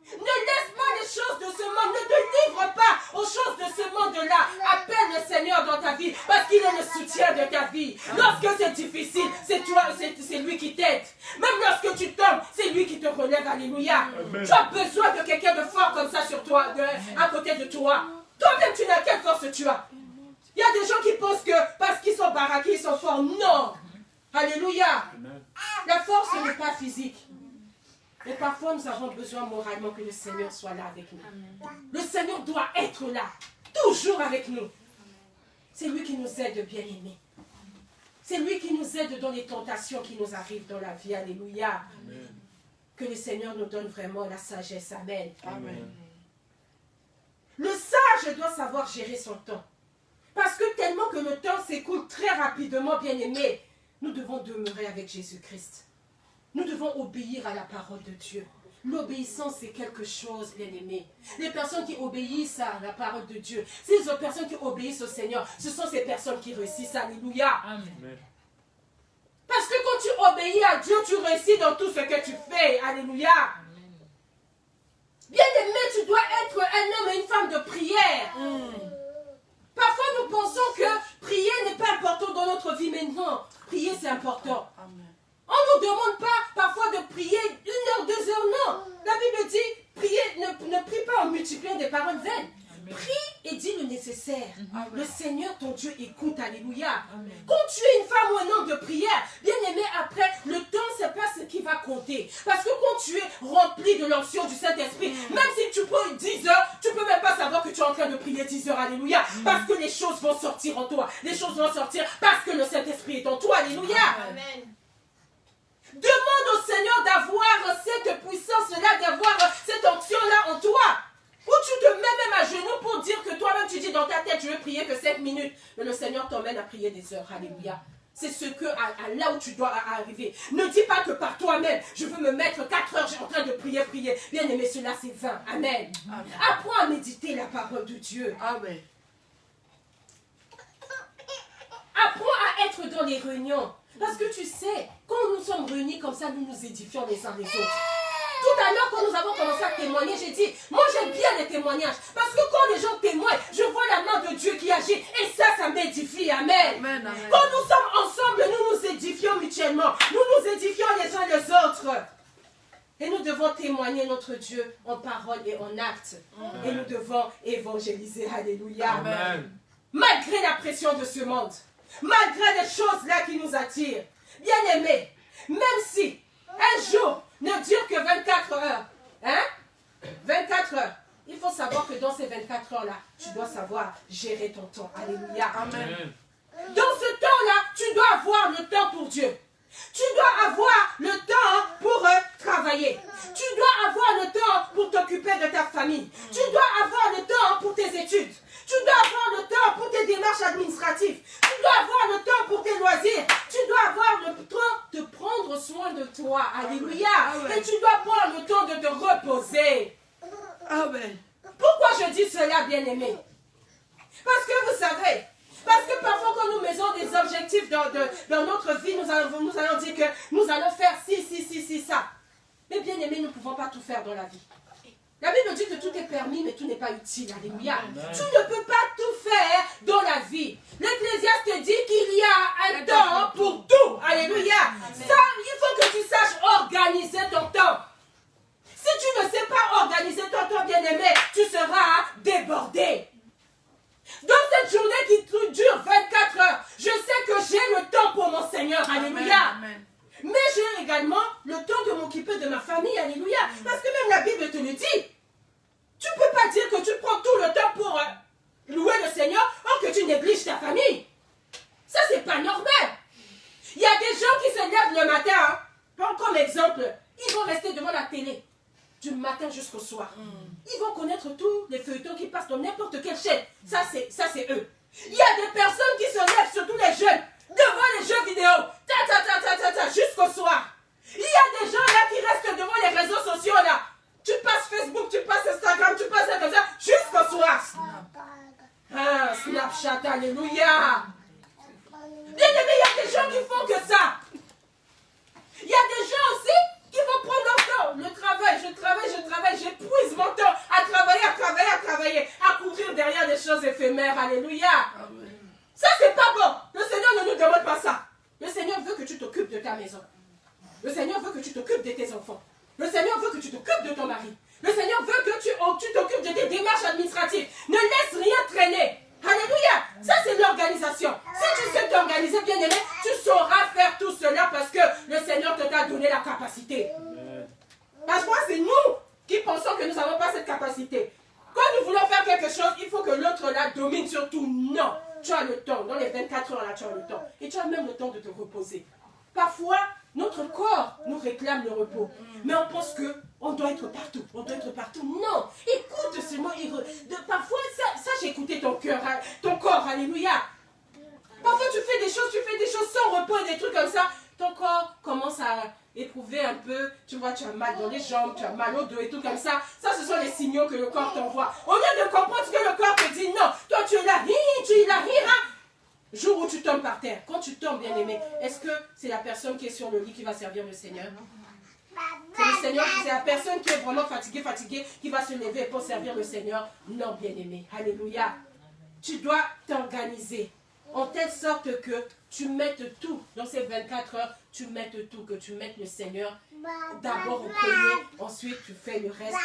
Ne laisse pas les choses de ce monde, ne te livre pas aux choses de ce monde-là. Appelle le Seigneur dans ta vie parce qu'il est le soutien de ta vie. Lorsque c'est difficile, c'est toi, c'est lui qui t'aide. Même lorsque tu tombes, c'est lui qui te relève. Alléluia. Tu as besoin de quelqu'un de fort comme ça sur toi, à côté de toi. Toi-même, tu n'as quelle force tu as. Il y a des gens qui pensent que parce qu'ils sont baraqués, ils sont forts. Non. Alléluia. La force n'est pas physique. Mais parfois, nous avons besoin moralement que le Seigneur soit là avec nous. Le Seigneur doit être là, toujours avec nous. C'est lui qui nous aide, bien-aimés. C'est lui qui nous aide dans les tentations qui nous arrivent dans la vie. Alléluia. Amen. Que le Seigneur nous donne vraiment la sagesse. Amen. Amen. Le sage doit savoir gérer son temps. Parce que tellement que le temps s'écoule très rapidement, bien-aimés, nous devons demeurer avec Jésus-Christ. Nous devons obéir à la parole de Dieu. L'obéissance, c'est quelque chose, bien-aimé. Les personnes qui obéissent à la parole de Dieu, ces personnes qui obéissent au Seigneur, ce sont ces personnes qui réussissent. Alléluia. Amen. Parce que quand tu obéis à Dieu, tu réussis dans tout ce que tu fais. Alléluia. Bien-aimé, tu dois être un homme et une femme de prière. Parfois, nous pensons que prier n'est pas important dans notre vie, mais non, prier, c'est important. Amen. On ne nous demande pas parfois de prier 1 heure, 2 heures, non. La Bible dit, prier, ne prie pas en multipliant des paroles vaines. Amen. Prie et dis le nécessaire. Amen. Le Seigneur, ton Dieu, écoute. Alléluia. Amen. Quand tu es une femme ou un homme de prière, bien aimé, après, le temps, ce n'est pas ce qui va compter. Parce que quand tu es rempli de l'onction du Saint-Esprit, même si tu prends 10 heures, tu ne peux même pas savoir que tu es en train de prier 10 heures. Alléluia. Parce que les choses vont sortir en toi. Les choses vont sortir parce que le Saint-Esprit est en toi. Alléluia. Amen. Demande au Seigneur d'avoir cette puissance-là, d'avoir cette onction-là en toi. Ou tu te mets même à genoux pour dire que toi-même tu dis dans ta tête, je veux prier que 5 minutes. Mais le Seigneur t'emmène à prier des heures. Alléluia. C'est ce que, là où tu dois arriver. Ne dis pas que par toi-même, je veux me mettre 4 heures en train de prier. Bien aimé, cela c'est vain. Amen. Amen. Apprends à méditer la parole de Dieu. Amen. Apprends à être dans les réunions. Parce que tu sais, quand nous sommes réunis comme ça, nous nous édifions les uns les autres. Tout à l'heure, quand nous avons commencé à témoigner, j'ai dit, moi j'aime bien les témoignages. Parce que quand les gens témoignent, je vois la main de Dieu qui agit. Et ça m'édifie. Amen. Amen, amen. Quand nous sommes ensemble, nous nous édifions mutuellement. Nous nous édifions les uns les autres. Et nous devons témoigner notre Dieu en parole et en acte. Et nous devons évangéliser. Alléluia. Amen. Malgré la pression de ce monde, malgré les choses là qui nous attirent, bien aimés, même si un jour ne dure que 24 heures, hein? 24 heures, il faut savoir que dans ces 24 heures là, tu dois savoir gérer ton temps. Alléluia. Amen. Dans ce temps-là, tu dois avoir le temps pour Dieu. Tu dois avoir le temps pour travailler. Tu dois avoir le temps pour t'occuper de ta famille. Tu dois avoir le temps pour tes études. Tu dois avoir le temps pour tes démarches administratives. Tu dois avoir le temps pour tes loisirs. Tu dois avoir le temps de prendre soin de toi. Alléluia. Et tu dois prendre le temps de te reposer. Amen. Pourquoi je dis cela, bien-aimé? Parce que vous savez, parce que parfois quand nous mettons des objectifs dans notre vie, nous allons dire que nous allons faire ci, ça. Mais bien aimé, nous ne pouvons pas tout faire dans la vie. La Bible dit que tout est permis, mais tout n'est pas utile. Alléluia. Tu ne peux pas tout faire dans la vie. L'Ecclésiaste dit qu'il y a un temps pour tout. Alléluia. Ça, il faut que tu saches organiser ton temps. Si tu ne sais pas organiser ton temps, bien aimé, tu seras débordé. Dans cette journée qui dure 24 heures, je sais que j'ai le temps pour mon Seigneur. Alléluia. Amen. Mais j'ai également le temps de m'occuper de ma famille. Alléluia. Parce que même la Bible te le dit. Tu ne peux pas dire que tu prends tout le temps pour louer le Seigneur or que tu négliges ta famille. Ça, c'est pas normal. Il y a des gens qui se lèvent le matin. Hein. Prends comme exemple, ils vont rester devant la télé du matin jusqu'au soir. Ils vont connaître tous les feuilletons qui passent dans n'importe quelle chaîne. Ça, c'est eux. Il y a des personnes qui se lèvent, surtout les jeunes, devant les jeux vidéo, jusqu'au soir. Il y a des gens là qui restent devant les réseaux sociaux là. Tu passes Facebook, tu passes Instagram, tu passes comme ça, jusqu'au soir. Ah, Snapchat, alléluia. Bien aimé, il y a des gens qui font que ça. Il y a des gens aussi qui vont prendre leur temps. Le travail, je travaille, j'épuise mon temps à travailler, à courir derrière des choses éphémères. Alléluia. Amen. Ça, c'est pas bon. Le Seigneur ne nous demande pas ça. Le Seigneur veut que tu t'occupes de ta maison. Le Seigneur veut que tu t'occupes de tes enfants. Le Seigneur veut que tu t'occupes de ton mari. Le Seigneur veut que tu t'occupes de tes démarches administratives. Ne laisse rien traîner. Alléluia. Ça, c'est l'organisation. Si tu sais t'organiser, bien aimé, tu sauras faire tout cela parce que le Seigneur t'a donné la capacité. Parce que c'est nous qui pensons que nous n'avons pas cette capacité. Quand nous voulons faire quelque chose, il faut que l'autre là domine sur tout. Non. Tu as le temps. Dans les 24 heures là, tu as le temps. Et tu as même le temps de te reposer. Parfois, notre corps nous réclame le repos. Mais on pense qu'on doit être partout. On doit être partout. Non. Écoute seulement. Parfois, ça j'ai écouté ton cœur, ton corps. Alléluia. Parfois, tu fais des choses sans repos, des trucs comme ça. Ton corps commence à éprouver un peu. Tu vois, tu as mal dans les jambes, tu as mal au dos et tout comme ça. Ça, ce sont les signaux que le corps t'envoie. Au lieu de comprendre ce que le corps te dit, non. Toi, tu es là. Tu es là. Jour où tu tombes par terre, quand tu tombes, bien aimé, est-ce que c'est la personne qui est sur le lit qui va servir le Seigneur? C'est le Seigneur, c'est la personne qui est vraiment fatiguée, qui va se lever pour servir le Seigneur? Non, bien aimé. Alléluia. Tu dois t'organiser en telle sorte que tu mettes tout dans ces 24 heures, tu mettes tout, que tu mettes le Seigneur d'abord au premier, ensuite tu fais le reste,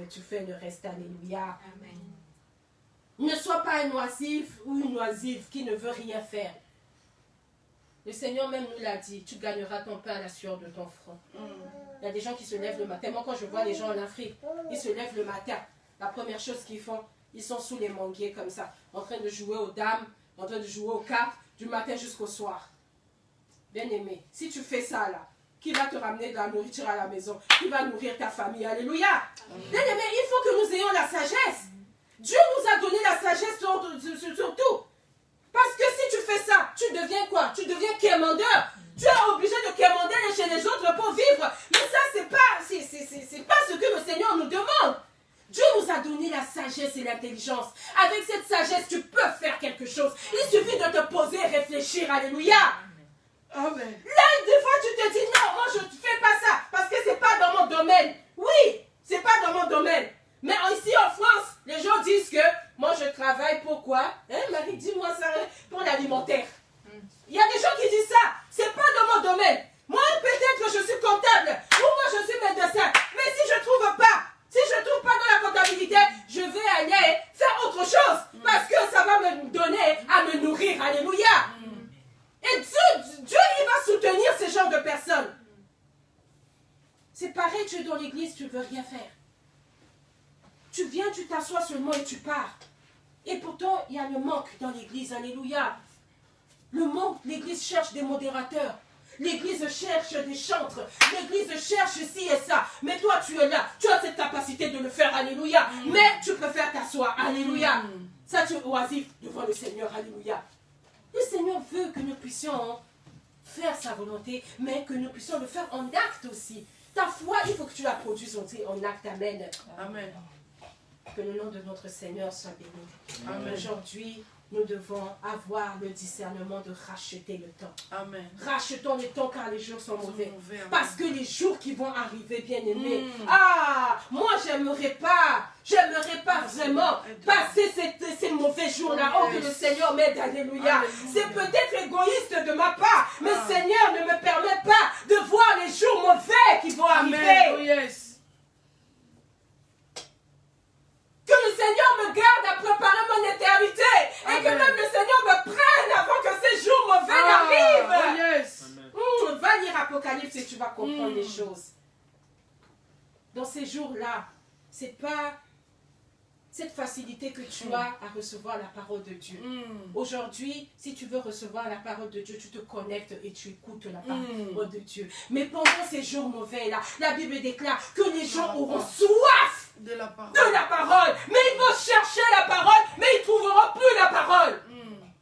tu fais le reste. Alléluia. Amen. Ne sois pas un oisif ou une oisive qui ne veut rien faire. Le Seigneur même nous l'a dit, tu gagneras ton pain à la sueur de ton front. Il y a des gens qui se lèvent le matin. Moi, quand je vois les gens en Afrique, ils se lèvent le matin. La première chose qu'ils font, ils sont sous les manguiers comme ça, en train de jouer aux dames, en train de jouer aux cartes, du matin jusqu'au soir. Bien aimé, si tu fais ça là, qui va te ramener de la nourriture à la maison? Qui va nourrir ta famille? Alléluia. Bien aimé, il faut que nous ayons la sagesse. Dieu nous a donné la sagesse sur tout. Parce que si tu fais ça, tu deviens quoi? Tu deviens quémandeur. Tu es obligé de quémander chez les autres pour vivre. Mais ça, c'est pas ce que le Seigneur nous demande. Dieu nous a donné la sagesse et l'intelligence. Avec cette sagesse, tu peux faire quelque chose. Il suffit de te poser et réfléchir. Alléluia. Amen. Là, des fois, tu te dis, non, moi, je ne fais pas ça. Parce que ce n'est pas dans mon C'est pareil, tu es dans l'église, tu ne veux rien faire. Tu viens, tu t'assois seulement et tu pars. Et pourtant, il y a le manque dans l'église. Alléluia. Le manque, l'église cherche des modérateurs. L'église cherche des chantres. L'église cherche ci et ça. Mais toi, tu es là. Tu as cette capacité de le faire. Alléluia. Mais tu préfères t'asseoir. Alléluia. Ça, tu es oisif devant le Seigneur. Alléluia. Le Seigneur veut que nous puissions faire sa volonté, mais que nous puissions le faire en acte aussi. Ta foi, il faut que tu la produises en acte. Amen. Amen. Que le nom de notre Seigneur soit béni. Amen. Aujourd'hui, nous devons avoir le discernement de racheter le temps. Amen. Rachetons le temps car les jours sont mauvais. Amen. Parce que les jours qui vont arriver, bien-aimés, moi j'aimerais pas vraiment passer ces mauvais jours-là. Oh, que le Seigneur m'aide, alléluia. C'est peut-être égoïste de ma part, mais Seigneur ne me permet pas de voir les jours mauvais qui vont arriver. Amen. Oh, yes. Que le Seigneur me garde à préparer mon éternité. Et que même le Seigneur me prenne avant que ces jours mauvais n'arrivent. Oh, yes. Va lire Apocalypse et tu vas comprendre les choses. Dans ces jours-là, c'est pas cette facilité que tu as à recevoir la parole de Dieu. Aujourd'hui, si tu veux recevoir la parole de Dieu, tu te connectes et tu écoutes la parole de Dieu. Mais pendant ces jours mauvais-là, la Bible déclare que les gens auront soif de la parole. Mais ils vont chercher la parole, mais ils ne trouveront plus la parole.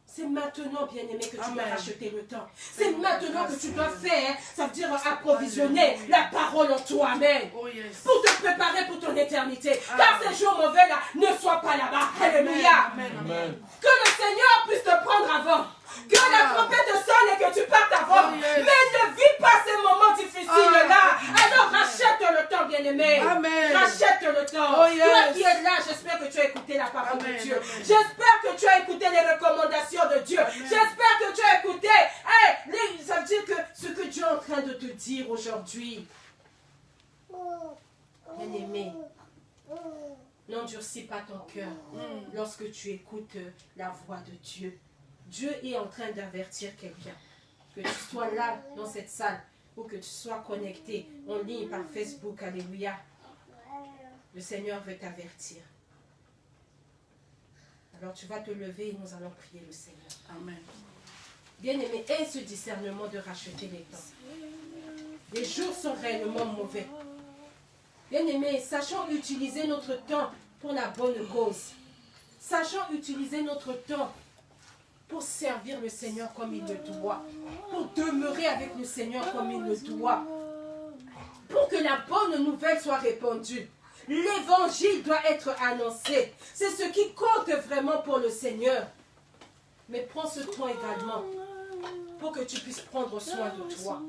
C'est maintenant, bien-aimé, que tu dois racheter le temps. C'est maintenant que tu dois faire, ça veut dire approvisionner la parole en toi. Amen. Oh, yes. Pour te préparer pour ton éternité. Car ces jours mauvais-là ne soient pas là-bas. Alléluia. Amen. Que le Seigneur puisse te prendre avant. Que la trompette sonne et que tu partes avant. Oh, yes. Mais ne vis pas ces moments difficiles-là. Alors rachète le temps, bien-aimé. Rachète le temps. Oh, yes. Toi qui es là, j'espère que tu as écouté la parole de Dieu. J'espère que tu as écouté les recommandations de Dieu. J'espère que tu as écouté. Ça veut dire que ce que Dieu est en train de te dire aujourd'hui. Bien-aimé, n'endurcis pas ton cœur lorsque tu écoutes la voix de Dieu. Dieu est en train d'avertir quelqu'un. Que tu sois là dans cette salle ou que tu sois connecté en ligne par Facebook. Alléluia. Le Seigneur veut t'avertir. Alors tu vas te lever et nous allons prier le Seigneur. Amen. Bien-aimé, aie ce discernement de racheter les temps. Les jours sont réellement mauvais. Bien-aimé, sachons utiliser notre temps pour la bonne cause. Sachons utiliser notre temps pour servir le Seigneur comme il le doit. Pour demeurer avec le Seigneur comme il le doit. Pour que la bonne nouvelle soit répandue. L'évangile doit être annoncé. C'est ce qui compte vraiment pour le Seigneur. Mais prends ce temps également pour que tu puisses prendre soin de toi.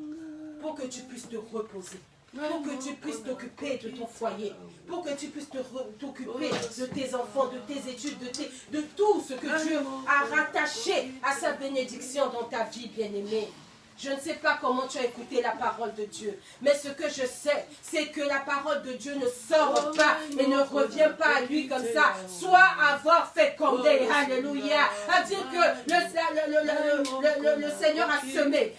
Pour que tu puisses te reposer. Pour que tu puisses t'occuper de ton foyer. Pour que tu puisses t'occuper de tes enfants, de tes études, de tout ce que Dieu a rattaché à sa bénédiction dans ta vie, bien-aimée. Je ne sais pas comment tu as écouté la parole de Dieu. Mais ce que je sais, c'est que la parole de Dieu ne sort pas et ne revient pas à lui comme ça. Soit avoir fait comber. Alléluia. À dire que le Seigneur a semé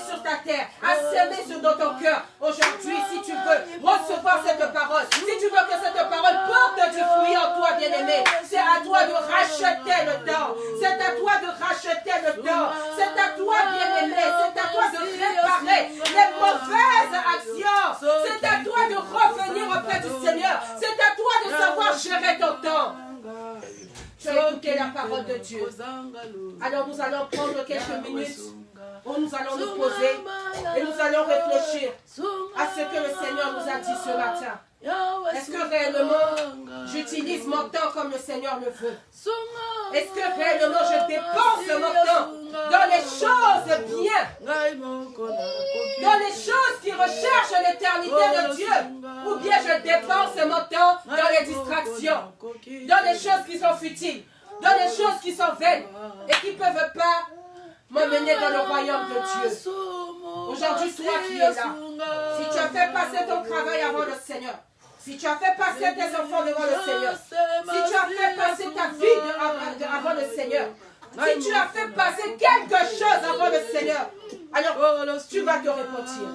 sur ta terre, a semé dans ton cœur. Aujourd'hui, si tu veux recevoir cette parole, si tu veux que cette parole porte du fruit en toi, bien-aimé, c'est à toi de racheter le temps. C'est à toi de racheter le temps. C'est à toi, bien-aimé. C'est à toi de réparer les mauvaises actions. C'est à toi de revenir auprès du Seigneur. C'est à toi de savoir gérer ton temps. Tu as écouté la parole de Dieu. Alors nous allons prendre quelques minutes où nous allons nous poser et nous allons réfléchir à ce que le Seigneur nous a dit ce matin. Est-ce que réellement j'utilise mon temps comme le Seigneur le veut? Est-ce que réellement je dépense mon temps dans les choses bien, dans les choses qui recherchent l'éternité de Dieu, ou bien je dépense mon temps dans les distractions, dans les choses qui sont futiles, dans les choses qui sont vaines et qui ne peuvent pas m'emmener dans le royaume de Dieu? Aujourd'hui, toi qui es là, si tu as fait passer ton travail avant le Seigneur, si tu as fait passer tes enfants devant le Seigneur, si tu as fait passer ta vie avant le Seigneur, Si tu as fait passer quelque chose avant le Seigneur, alors tu vas te repentir.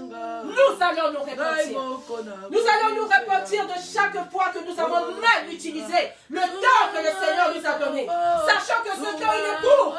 Nous allons nous repentir. Nous allons nous repentir de chaque fois que nous avons mal utilisé le temps que le Seigneur nous a donné. Sachant que ce temps il est court.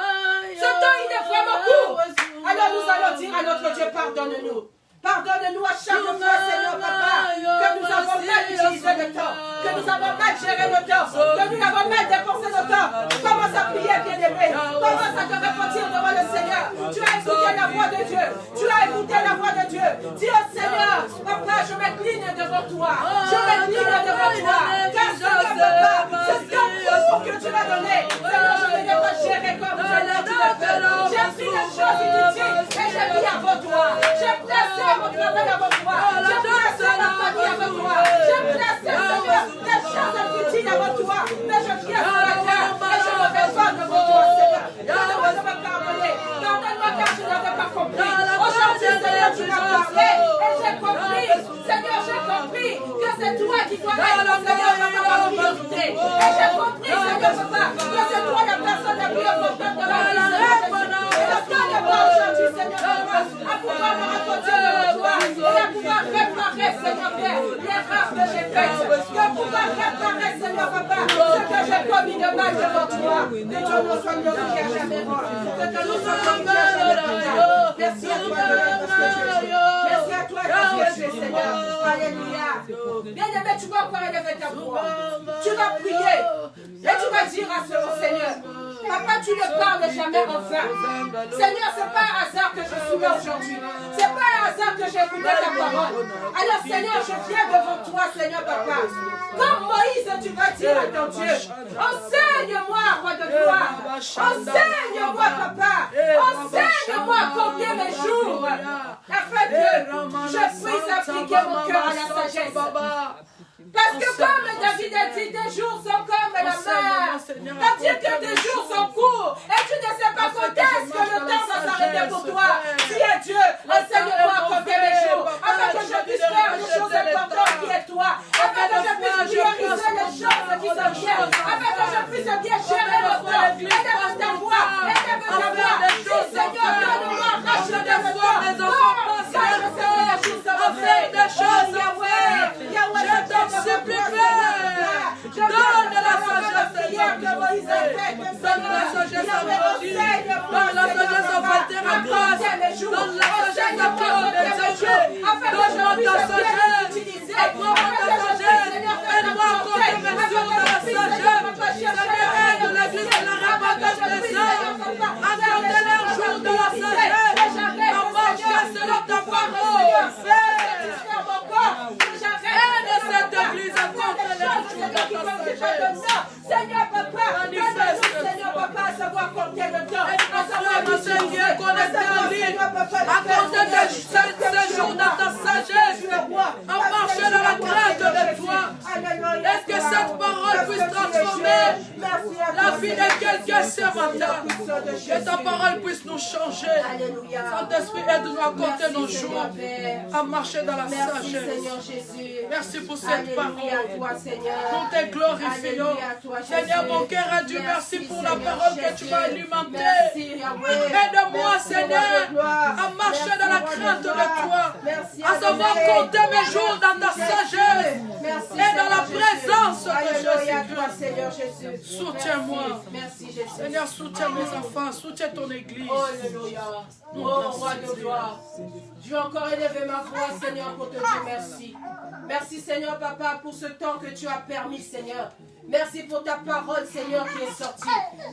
Ce temps il est vraiment court. Alors nous allons dire à notre Dieu, pardonne-nous. Pardonne-nous à chaque fois, Seigneur Papa, que nous avons mal utilisé le temps, que nous avons mal géré le temps, que nous avons mal dépensé le temps. Commence à prier, bien-aimé. Commence à te repentir devant le Seigneur. Tu as écouté la voix de Dieu. Tu as écouté la voix de Dieu. Dis au Seigneur, Papa, je m'incline devant toi. Je m'incline devant toi. Car Seigneur Papa, ce temps court que tu m'as donné, Seigneur, je ne vais pas gérer comme je l'ai dit le feu. J'ai pris les choses inutiles et j'ai mis avant toi. J'ai placé mon travail avant toi. J'ai placé ma famille avant toi. J'ai placé, Seigneur, des choses inutiles avant toi. Mais je viens ce matin et je me réponds devant toi, Seigneur. Donne-moi de me pardonner. Pardonne-moi car je n'avais pas compris. Aujourd'hui, Seigneur, tu m'as parlé et j'ai compris. Seigneur, j'ai compris que c'est toi qui dois être, Seigneur, ma priorité. Et j'ai compris, Seigneur, Papa, que c'est toi la personne la plus importante de ma vie, Seigneur Jésus. Et donne-moi aujourd'hui, Seigneur, Papa, à pouvoir me raconter devant toi et à pouvoir réparer, Seigneur Père, l'erreur que j'ai faite. De pouvoir réparer, Seigneur Papa, ce que j'ai commis de mal devant toi. Que ton nom soit glorifié à jamais. Que ton nom soit glorifié à jamais. Merci à toi, parce que tu es Dieu. Merci à toi, parce que tu es Seigneur. Alléluia. Bien-aimé, tu vas encore élever ta voix. Tu vas prier et tu vas dire à ce Seigneur, Papa, tu ne parles jamais en vain. Seigneur, ce n'est pas un hasard que je suis là aujourd'hui. Ce n'est pas un hasard que j'ai écouté ta parole. Alors, Seigneur, je viens devant toi, Seigneur Papa. Comme Moïse, tu vas dire à ton Dieu, enseigne-moi, roi de gloire. Enseigne-moi, Papa. Enseigne-moi à compter mes jours. Afin que je puisse appliquer mon cœur à la sagesse. Parce que comme David a dit, tes jours sont comme la mer. C'est-à-dire que tes jours sont courts et tu ne sais pas quand est-ce que le temps va s'arrêter pour toi. Si à Dieu, enseigne-moi à compter mes jours, afin que je puisse faire les choses importantes qui est toi, afin que je puisse prioriser les choses qui sont bien, afin que je puisse bien gérer le temps, et de ta voix, et de ta voix. Si Seigneur, donne-moi, rachète de toi. Oh, Seigneur, les choses seront faites. Des choses Yahweh, je t'en supplie, donne la sagesse de Moïse, donne la sagesse à Moïse, donne la sagesse à Walter à grâce, donne la sagesse à Claude et Dieu, donne-moi ta sagesse, aide-moi ta sagesse, aide-moi à compter mes jours dans la sagesse, Seigneur, aide l'église de la rabattage des âmes, à compter leurs jours dans la sagesse, à marcher selon ta parole, aide cette église à compter leurs jours dans la sagesse. Seigneur Papa, Seigneur Papa, à savoir compter le temps, à savoir ma Seigneur, connecté en ligne, à compter ces jours dans ta sagesse, à marcher dans la crainte de toi. Est-ce que cette parole puisse transformer la vie de quelqu'un ce matin? Que ta parole puisse nous changer. Saint-Esprit, aide-nous à compter nos jours, à marcher dans la sagesse. Merci pour cette parole. Nous te glorifions. Seigneur, mon cœur a dit merci pour la parole que tu m'as alimentée. Aide-moi, Seigneur, à marcher dans la crainte de toi, à savoir compter mes jours dans ta sagesse et dans la présence de Jésus. Soutiens-moi. Seigneur, soutiens mes enfants, soutiens ton église. Alléluia. Oh, roi de gloire. Je vais encore élever ma voix, Seigneur, pour te dire merci. Merci, Seigneur, Papa, pour ce temps que tu as permis, Seigneur. Merci pour ta parole, Seigneur, qui est sortie.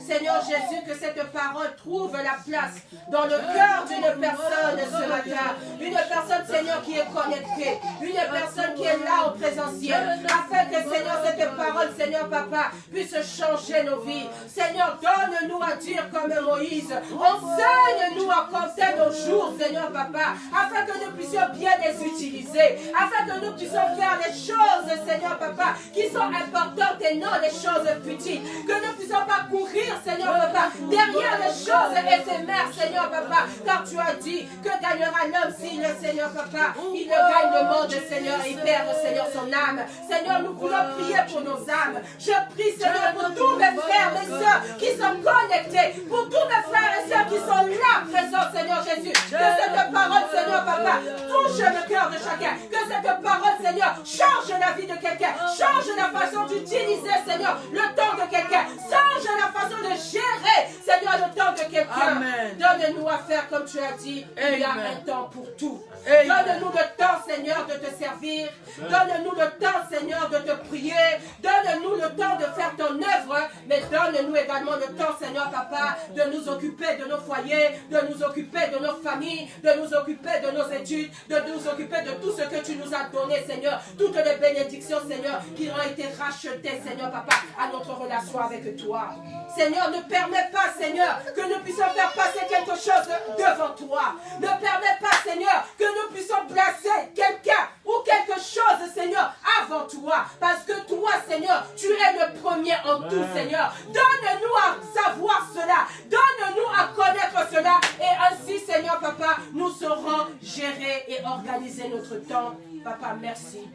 Seigneur Jésus, que cette parole trouve la place dans le cœur d'une personne ce matin. Une personne, Seigneur, qui est connectée. Une personne qui est là au présentiel. Afin que, Seigneur, cette parole, Seigneur, Papa, puisse changer nos vies. Seigneur, donne-nous à dire comme Moïse. Enseigne-nous à compter nos jours, Seigneur, Papa. Afin que nous puissions bien les utiliser. Afin que nous puissions faire les choses, Seigneur, Papa, qui sont importantes et non les choses futiles. Que nous ne puissions pas courir, Seigneur Papa, derrière les choses éphémères, Seigneur Papa. Car tu as dit que gagnera l'homme si le Seigneur Papa, il ne gagne le monde, Seigneur, et perd perdre, Seigneur, son âme. Seigneur, nous voulons prier pour nos âmes. Je prie, Seigneur, pour tous mes frères, mes soeurs qui sont connectés, pour tous mes frères et sœurs qui sont là présents, Seigneur Jésus. Que cette parole, Seigneur, Papa, touche le cœur de chacun. Que cette parole, Seigneur, change la vie de quelqu'un. Change la façon d'utiliser, Seigneur, le temps de quelqu'un. Change la façon de gérer, Seigneur, le temps de quelqu'un. Donne-nous à faire comme tu as dit. Il y a un temps pour tout. Donne-nous le temps, Seigneur, de te servir. Donne-nous le temps, Seigneur, de te prier. Donne-nous le temps de faire ton œuvre. Mais donne-nous également le temps, Seigneur, Papa, de nous occuper de nos foyers, de nous occuper de nos familles, de nous occuper de nos études, de nous occuper de tout ce que tu nous as donné, Seigneur. Toutes les bénédictions, Seigneur, qui ont été rachetées, Seigneur, Papa, à notre relation avec toi. Seigneur, ne permets pas, Seigneur, que nous puissions faire passer quelque chose devant toi. Ne permets pas, Seigneur, que nous puissions placer quelqu'un ou quelque chose, Seigneur, avant toi. Parce que toi, Seigneur, tu es le premier en tout, Seigneur. Donne-nous à savoir cela. Donne-nous à connaître cela. Et ainsi, Seigneur, Papa, nous saurons gérer et organiser notre temps. Papa, merci.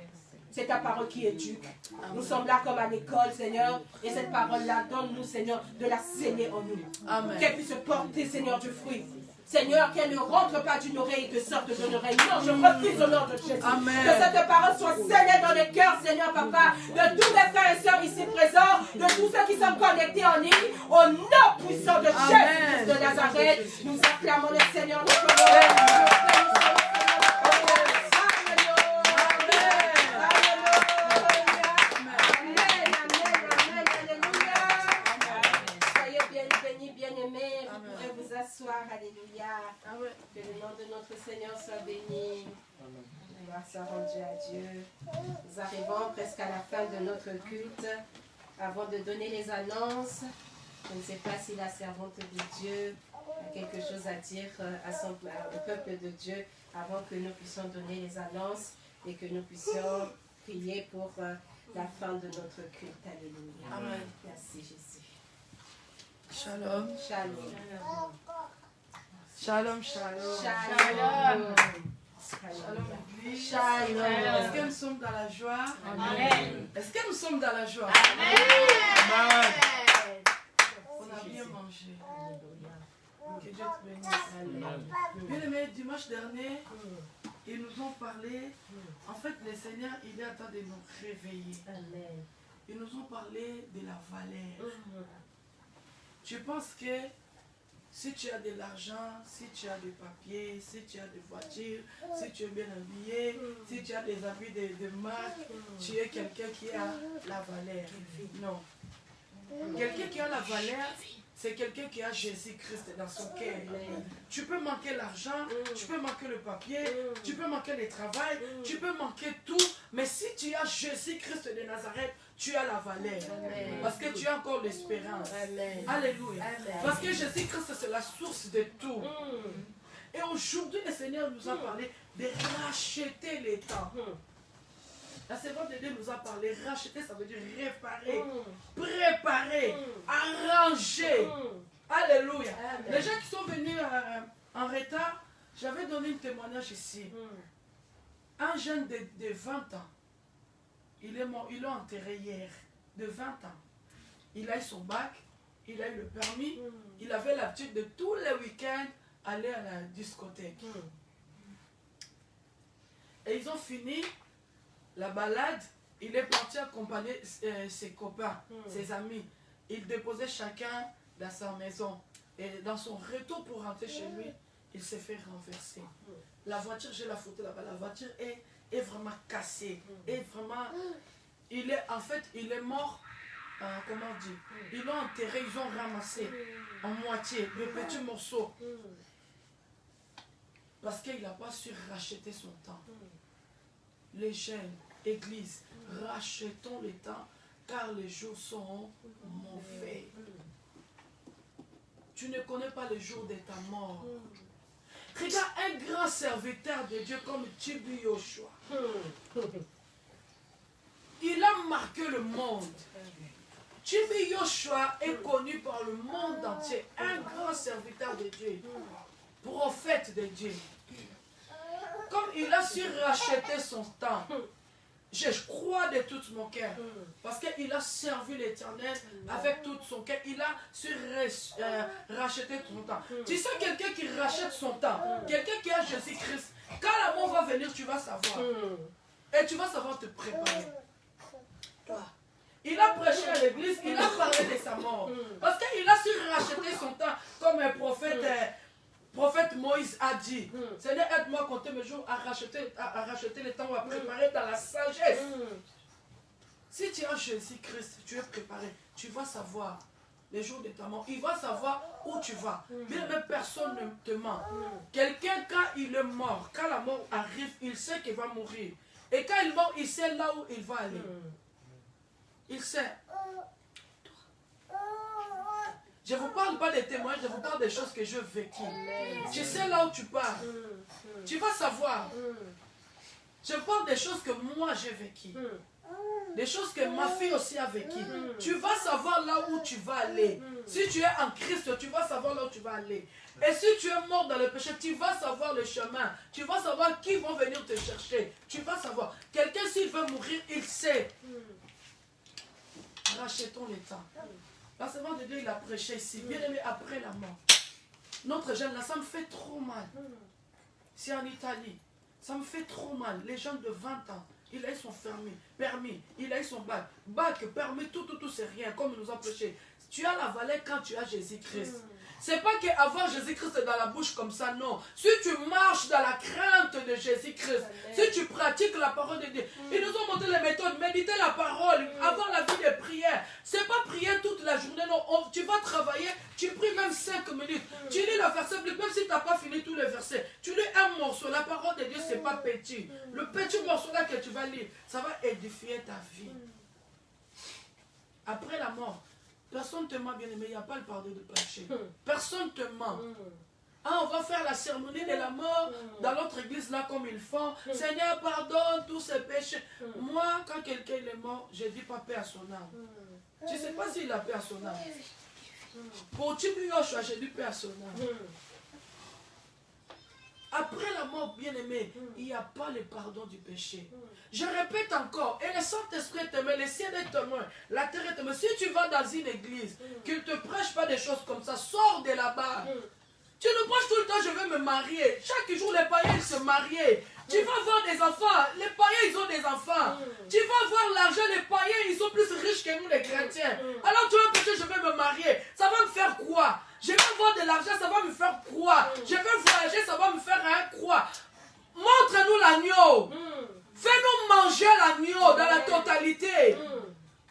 C'est ta parole qui éduque. Nous sommes là comme à l'école, Seigneur. Et cette parole-là, donne-nous, Seigneur, de la sceller en nous. Qu'elle puisse porter, Seigneur, du fruit. Seigneur, qu'elle ne rentre pas d'une oreille et que sorte d'une oreille. Non, je refuse au nom de Jésus. Amen. Que cette parole soit scellée dans les cœurs, Seigneur, Papa, de tous mes frères et sœurs ici présents, de tous ceux qui sont connectés en ligne, au nom puissant de Jésus de Nazareth. Nous acclamons le Seigneur, notre Dieu. Soir, alléluia. Que le nom de notre Seigneur soit béni. Gloire soit rendue à Dieu. Nous arrivons presque à la fin de notre culte. Avant de donner les annonces, je ne sais pas si la servante de Dieu a quelque chose à dire au peuple de Dieu avant que nous puissions donner les annonces et que nous puissions prier pour la fin de notre culte. Alléluia. Amen. Merci Jésus. Shalom. Shalom. Shalom, shalom. Shalom. Shalom, Église. Shalom. Est-ce que nous sommes dans la joie? Amen. Est-ce que nous sommes dans la joie? Amen. On a bien mangé. Que Dieu te bénisse. Bien aimé, dimanche dernier, ils nous ont parlé. En fait, le Seigneur, il est en train de nous réveiller. Ils nous ont parlé de la valeur. Je pense que si tu as de l'argent, si tu as des papiers, si tu as des voitures, si tu es bien habillé, si tu as des habits de marque, tu es quelqu'un qui a la valeur. Non. Quelqu'un qui a la valeur, c'est quelqu'un qui a Jésus-Christ dans son cœur. Tu peux manquer l'argent, tu peux manquer le papier, tu peux manquer le travail, tu peux manquer tout, mais si tu as Jésus-Christ de Nazareth, tu as la valeur. Amen. Parce que tu as encore l'espérance. Alléluia. Amen. Parce que Jésus-Christ, c'est la source de tout. Et aujourd'hui, le Seigneur nous a parlé de racheter les temps. La servante de Dieu nous a parlé. Racheter, ça veut dire réparer, préparer, arranger. Alléluia. Amen. Les gens qui sont venus en retard, j'avais donné un témoignage ici. Un jeune de 20 ans. Il est mort, ils l'ont enterré hier, de 20 ans. Il a eu son bac, il a eu le permis, il avait l'habitude de tous les week-ends aller à la discothèque. Et ils ont fini la balade, il est parti accompagner ses copains, ses amis. Il déposait chacun dans sa maison. Et dans son retour pour rentrer chez lui, il s'est fait renverser. La voiture, j'ai la photo là-bas, la voiture est vraiment cassé, est vraiment, il est mort, comment on dit, ils l'ont enterré, ils ont ramassé en moitié, de petits morceaux, parce qu'il n'a pas su racheter son temps. Les jeunes, église, rachetons le temps, car les jours sont mauvais. Tu ne connais pas le jour de ta mort. Regarde un grand serviteur de Dieu comme Tibi Yoshua. Il a marqué le monde. Tibi Yoshua est connu par le monde entier. Un grand serviteur de Dieu. Prophète de Dieu. Comme il a su racheter son temps. Je crois de tout mon cœur. Parce qu'il a servi l'Éternel avec tout son cœur. Il a su racheter son temps. Tu sais, quelqu'un qui rachète son temps, quelqu'un qui a Jésus-Christ, quand la mort va venir, tu vas savoir. Et tu vas savoir te préparer. Il a prêché à l'église, il a parlé de sa mort. Parce qu'il a su racheter son temps comme un prophète. Prophète Moïse a dit, Seigneur, aide-moi à compter mes jours, à racheter le temps, à préparer dans la sagesse. Si tu as Jésus-Christ, tu es préparé, tu vas savoir les jours de ta mort. Il va savoir où tu vas. Mais même personne ne te ment. Quelqu'un, quand il est mort, quand la mort arrive, il sait qu'il va mourir. Et quand il meurt, il sait là où il va aller. Il sait. Je ne vous parle pas des témoignages, je vous parle des choses que je vécues. Tu sais là où tu pars. Tu vas savoir. Je parle des choses que moi j'ai vécues. Des choses que ma fille aussi a vécues. Tu vas savoir là où tu vas aller. Si tu es en Christ, tu vas savoir là où tu vas aller. Et si tu es mort dans le péché, tu vas savoir le chemin. Tu vas savoir qui vont venir te chercher. Tu vas savoir. Quelqu'un, s'il veut mourir, il sait. Rachetons les temps. L'enseignement de Dieu, il a prêché ici. Bien aimé, après la mort. Notre jeune là, ça me fait trop mal. C'est en Italie. Ça me fait trop mal. Les gens de 20 ans, il a eu son permis, il a eu son bac. Bac, permis, tout, c'est rien, comme il nous a prêché. Tu as la valeur quand tu as Jésus-Christ. C'est pas qu'avoir Jésus-Christ dans la bouche comme ça, non. Si tu marches dans la crainte de Jésus-Christ, si tu pratiques la parole de Dieu, ils nous ont montré les méthodes, méditer la parole, avoir la vie de prière. C'est pas prier toute la journée, non. Tu vas travailler, tu pries même 5 minutes. Tu lis le verset, même si tu n'as pas fini tous les versets. Tu lis un morceau, la parole de Dieu, c'est pas petit. Le petit morceau là que tu vas lire, ça va édifier ta vie. Après la mort, personne ne te ment, bien aimé, il n'y a pas le pardon de péché. Personne ne te ment. Ah, on va faire la cérémonie de la mort dans notre église là comme ils font. Seigneur, pardonne tous ces péchés. Moi, quand quelqu'un est mort, je dis pas paix à son âme. Je ne sais pas s'il a paix à son âme. Pour Tibu Yoshua, j'ai dit paix à son âme. Après la mort, bien aimé, il n'y a pas le pardon du péché. Je répète encore, et le Saint-Esprit est témoin, le ciel est témoin, la terre est témoin. Si tu vas dans une église, qu'il ne te prêche pas des choses comme ça, sors de là-bas. Tu nous prêches tout le temps, je vais me marier. Chaque jour, les païens, ils se marient. Tu vas voir des enfants, les païens, ils ont des enfants. Tu vas voir l'argent, les païens, ils sont plus riches que nous, les chrétiens. Alors tu vas penser, je vais me marier. Ça va me faire quoi? Je vais avoir de l'argent, ça va me faire quoi? Je vais voyager, ça va me faire un quoi? Montre-nous l'agneau. Fais-nous manger l'agneau dans la totalité.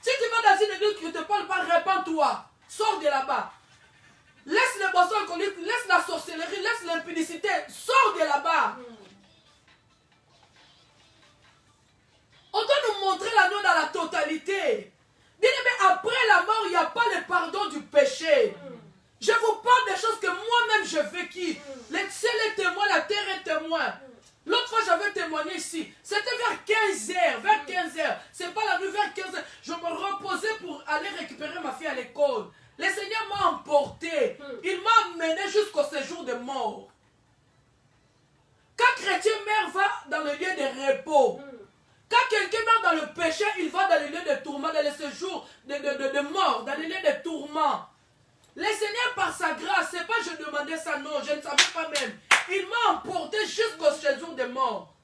Si tu vas dans une église qui ne te parle pas, répands-toi. Sors de là-bas. Laisse les boissons alcooliques, laisse la sorcellerie, laisse l'impudicité. Sors de là-bas. On doit nous montrer l'agneau dans la totalité. Bien aimé, après la mort, il n'y a pas le pardon du péché. Je vous parle des choses que moi-même je vécu. Le ciel est témoin, la terre est témoin. L'autre fois, j'avais témoigné ici. C'était vers 15h. Vers 15h. C'est pas la nuit, vers 15h. Je me reposais pour aller récupérer ma fille à l'école. Le Seigneur m'a emporté. Il m'a amené jusqu'au séjour de mort. Quand chrétien meurt, va dans le lieu de repos. Quand quelqu'un meurt dans le péché, il va dans le lieu de tourment, dans le séjour de mort, dans le lieu de tourment. Le Seigneur, par sa grâce, c'est pas je demandais ça, non, je ne savais pas même. Il m'a emporté jusqu'au séjour de mort.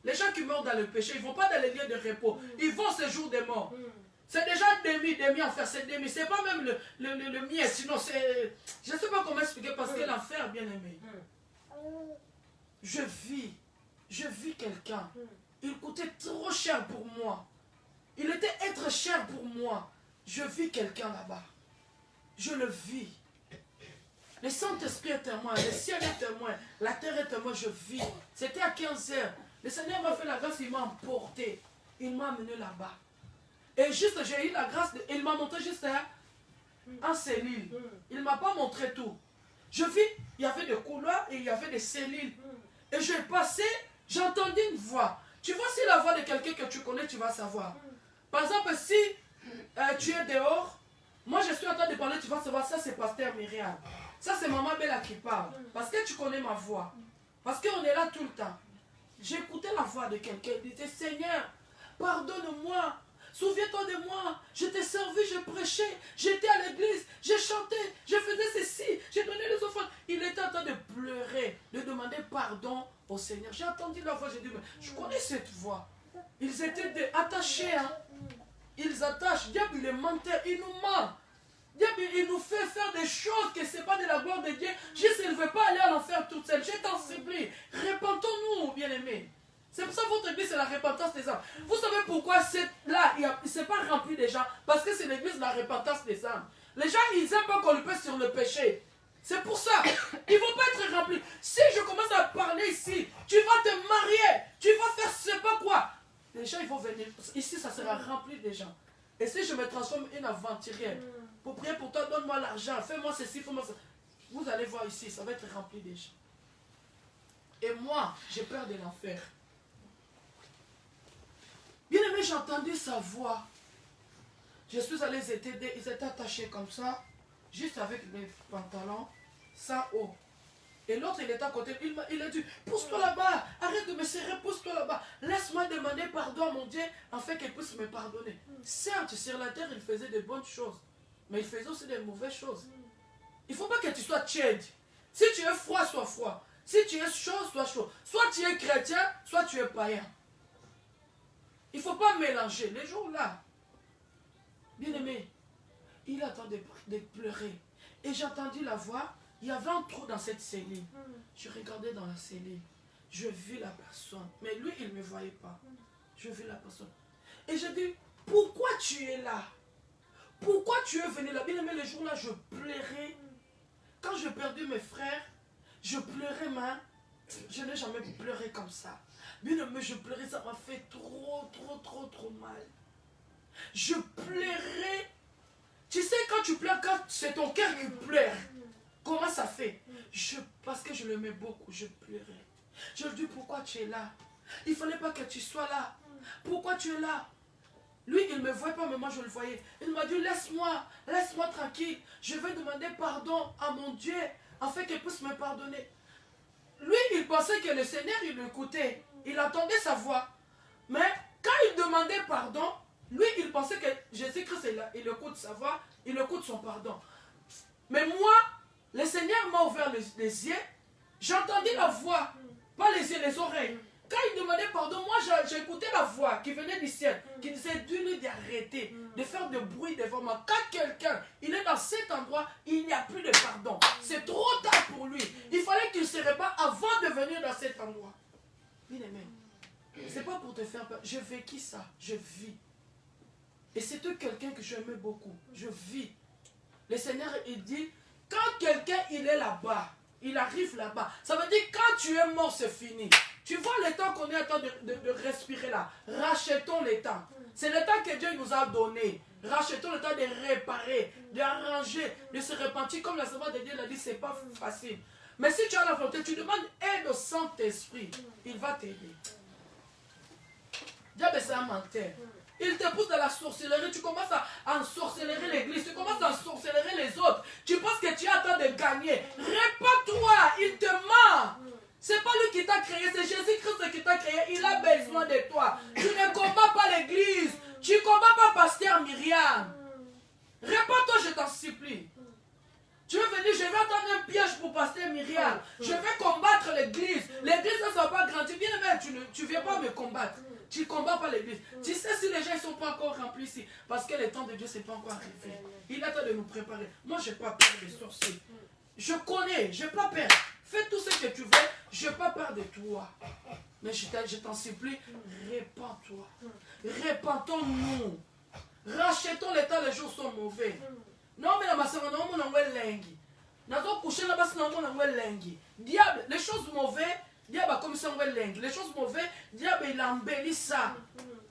Les gens qui meurent dans le péché, ils ne vont pas dans les lieux de repos. Ils vont au séjour de mort. C'est déjà demi enfer, c'est demi. C'est pas même le mien, sinon c'est... Je ne sais pas comment expliquer parce que l'enfer, bien aimé. Je vis quelqu'un. Il coûtait trop cher pour moi. Il était être cher pour moi. Je vis quelqu'un là-bas. Je le vis. Le Saint-Esprit est témoin, le ciel est témoin, la terre est témoin, je vis. C'était à 15h. Le Seigneur m'a fait la grâce, il m'a emporté. Il m'a amené là-bas. Et juste, j'ai eu la grâce, il m'a montré juste un cellule. Il ne m'a pas montré tout. Je vis, il y avait des couloirs et il y avait des cellules. Et je passais, j'entendais une voix. Tu vois, si la voix de quelqu'un que tu connais, tu vas savoir. Par exemple, si tu es dehors, moi je suis en train de parler, tu vas savoir, ça c'est Pasteur Myriam. Ça c'est Maman Bella qui parle. Parce que tu connais ma voix. Parce qu'on est là tout le temps. J'écoutais la voix de quelqu'un, il disait, Seigneur, pardonne Souviens-toi de moi. Je t'ai servi, je prêchais. J'étais à l'église, j'ai chanté, je faisais ceci, j'ai donné les offrandes. Il était en train de pleurer, de demander pardon au Seigneur. J'ai entendu la voix, j'ai dit, mais je connais cette voix. Ils étaient attachés. Hein. Ils attachent. Diable, il est menteur, il nous ment. Diable, il nous fait faire des choses que ce n'est pas de la gloire de Dieu. Juste, il ne veut pas aller à l'enfer toute seule. Je t'en supplie. Repentons-nous, bien-aimés. C'est pour ça que votre église, c'est la repentance des âmes. Vous savez pourquoi là, il ne s'est pas rempli des gens? Parce que c'est l'église de la repentance des âmes. Les gens, ils n'aiment pas qu'on le pèse sur le péché. C'est pour ça. Ils ne vont pas être remplis. Si je commence à parler ici, tu vas te marier, tu vas faire je ne sais pas quoi. Les gens, ils vont venir. Ici, ça sera rempli des gens. Et si je me transforme en aventurière, pour prier pour toi, donne-moi l'argent, fais-moi ceci, fais-moi ça. Vous allez voir ici, ça va être rempli des gens. Et moi, j'ai peur de l'enfer. Bien aimé, j'ai entendu sa voix. Je suis allé les aider, ils étaient attachés comme ça, juste avec les pantalons, sans haut. Et l'autre, il était à côté, il a dit, pousse-toi là-bas, arrête de me serrer, pousse-toi là-bas. Laisse-moi demander pardon à mon Dieu, afin qu'il puisse me pardonner. Certes, sur la terre, il faisait de bonnes choses, mais il faisait aussi de mauvaises choses. Il ne faut pas que tu sois tiède. Si tu es froid, sois froid. Si tu es chaud, sois chaud. Soit tu es chrétien, soit tu es païen. Il ne faut pas mélanger. Les jours-là, bien aimé, il attend de pleurer. Et j'ai entendu la voix. Il y avait un trou dans cette cellule. Je regardais dans la cellule. Je vis la personne. Mais lui, il ne me voyait pas. Je vis la personne. Et je dis, pourquoi tu es là? Pourquoi tu es venu là? Bien aimé, le jour-là, je pleurais. Quand j'ai perdu mes frères, je pleurais, mais je n'ai jamais pleuré comme ça. Bien aimé, je pleurais, ça m'a fait trop mal. Je pleurais. Tu sais, quand tu pleures, quand c'est ton cœur qui pleure, comment ça fait? Parce que je l'aimais beaucoup, je pleurais. Je lui dis, pourquoi tu es là? Il ne fallait pas que tu sois là. Pourquoi tu es là? Lui, il ne me voit pas, mais moi je le voyais. Il m'a dit, laisse-moi tranquille. Je vais demander pardon à mon Dieu, afin qu'il puisse me pardonner. Lui, il pensait que le Seigneur, il l'écoutait. Il entendait sa voix. Mais quand il demandait pardon, lui, il pensait que Jésus-Christ est là. Il écoute sa voix, il écoute son pardon. Mais moi, le Seigneur m'a ouvert les yeux. J'entendis la voix, pas les yeux, les oreilles. Quand il demandait pardon, moi j'écoutais la voix qui venait du ciel, qui disait dis-lui d'arrêter, de faire de bruit devant moi. Quand quelqu'un, il est dans cet endroit, il n'y a plus de pardon. C'est trop tard pour lui. Il fallait qu'il se répare avant de venir dans cet endroit. Bien aimé, c'est pas pour te faire peur. Je vécu ça, je vis. Et c'était quelqu'un que j'aimais beaucoup. Je vis. Le Seigneur, il dit, quand quelqu'un, il est là-bas, il arrive là-bas, ça veut dire quand tu es mort, c'est fini. Tu vois le temps qu'on est en train de respirer là. Rachetons le temps. C'est le temps que Dieu nous a donné. Rachetons le temps de réparer, d'arranger, de se repentir. Comme la servante de Dieu l'a dit, ce n'est pas facile. Mais si tu as la volonté, tu demandes aide au Saint-Esprit. Il va t'aider. Diable, c'est un menteur. Il te pousse dans la sorcellerie, tu commences à ensorcellerer l'église, tu commences à ensorcellerer les autres. Tu penses que tu as le temps de gagner. Répands-toi, il te ment. C'est pas lui qui t'a créé, c'est Jésus-Christ qui t'a créé. Il a besoin de toi. Tu ne combats pas l'église. Tu ne combats pas Pasteur Myriam. Répands-toi, je t'en supplie. Tu veux venir, je vais attendre un piège pour Pasteur Myriam. Je vais combattre l'église. L'église ne va pas grandir. Bien aimé, tu ne viens pas me combattre. Tu ne combats pas l'église. Tu sais si les gens ne sont pas encore remplis ici. Parce que le temps de Dieu, ce n'est pas encore arrivé. Il attend de nous préparer. Moi, je n'ai pas peur des sorciers. Je connais, je n'ai pas peur. Fais tout ce que tu veux, je n'ai pas peur de toi. Mais je t'en supplie, répands-toi. Répandons-nous. Rachetons les temps, les jours sont mauvais. Non, mais la masseur, non, on a lengi. Nous couché là-bas, on a lengi. Diable, les choses mauvaises, diable a comme ça, on a lengi. Les choses mauvaises, diable, il embellit ça.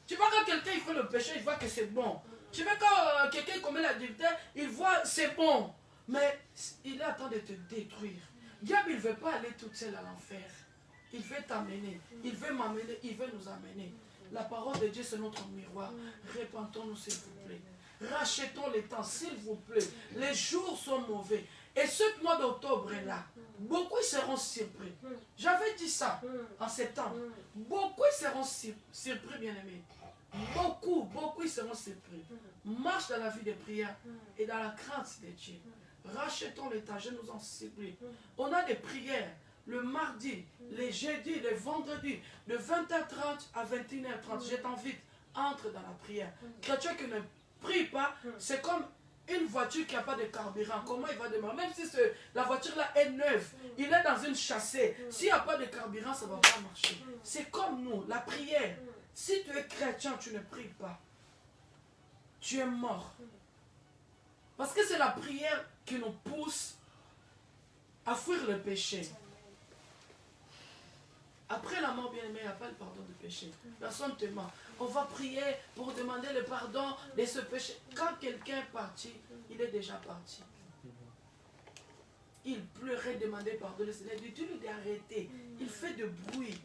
Tu vois, quand quelqu'un il fait le péché, il voit que c'est bon. Tu vois, quand quelqu'un commet l'adultère, il voit c'est bon. Mais il est en train de te détruire. Diable, il ne veut pas aller toute seule à l'enfer. Il veut t'amener. Il veut m'amener. Il veut nous amener. La parole de Dieu, c'est notre miroir. Répentons-nous, s'il vous plaît. Rachetons les temps, s'il vous plaît. Les jours sont mauvais. Et ce mois d'octobre-là, beaucoup seront surpris. J'avais dit ça en septembre. Beaucoup seront surpris, bien-aimés. Beaucoup ils seront surpris. Marche dans la vie de prière et dans la crainte de Dieu. Rachetons l'état, je nous en supplie. On a des prières le mardi, les jeudis, les vendredis, de 20h30 à 21h30. Je t'invite, entre dans la prière. Chrétien qui ne prie pas, c'est comme une voiture qui n'a pas de carburant. Comment il va démarrer? Même si la voiture-là est neuve, il est dans une chaussée. S'il n'y a pas de carburant, ça ne va pas marcher. C'est comme nous, la prière. Si tu es chrétien, tu ne pries pas. Tu es mort. Parce que c'est la prière qui nous pousse à fuir le péché. Après la mort, bien aimé, il n'y a pas le pardon du péché. Personne ne te ment. On va prier pour demander le pardon de ce péché. Quand quelqu'un est parti, il est déjà parti. Il pleurait, demandait pardon. Le Seigneur dit, tu lui dis arrêter. Il fait de bruit.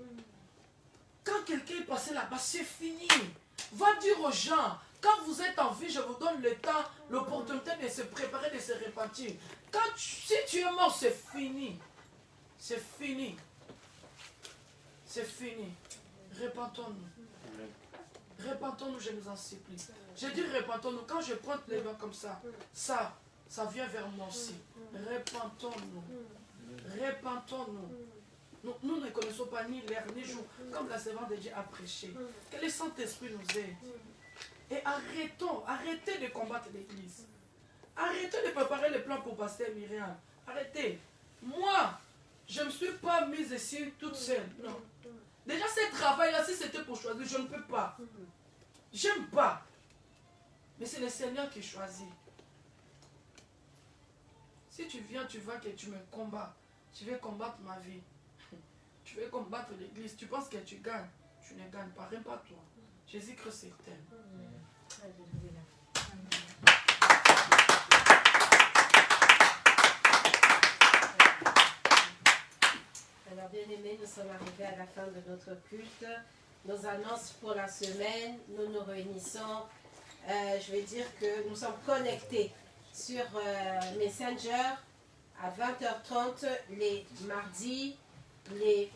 Quand quelqu'un est passé là-bas, c'est fini. Va dire aux gens, quand vous êtes en vie, je vous donne le temps, l'opportunité de se préparer, de se repentir. Si tu es mort, c'est fini. C'est fini. C'est fini. Repentons-nous. Repentons-nous, je nous en supplie. Je dis repentons-nous. Quand je pointe les mains comme ça vient vers moi aussi. Repentons-nous. Repentons-nous. Nous ne connaissons pas ni l'air ni jour, comme la servante de Dieu a prêché. Que le Saint-Esprit nous aide. Et arrêtez de combattre l'Église. Arrêtez de préparer les plans pour Pasteur Myriam. Arrêtez. Moi, je ne me suis pas mise ici toute seule. Non. Déjà, ce travail-là, si c'était pour choisir, je ne peux pas. J'aime pas. Mais c'est le Seigneur qui choisit. Si tu viens, tu vois que tu me combats. Tu veux combattre ma vie. Tu veux combattre l'Église. Tu penses que tu gagnes. Tu ne gagnes pas. Rien pas toi. Jésus-Christ t'aime. Alors, bien-aimés, nous sommes arrivés à la fin de notre culte. Nos annonces pour la semaine, nous nous réunissons. Je vais dire que nous sommes connectés sur Messenger à 20h30 les mardis, les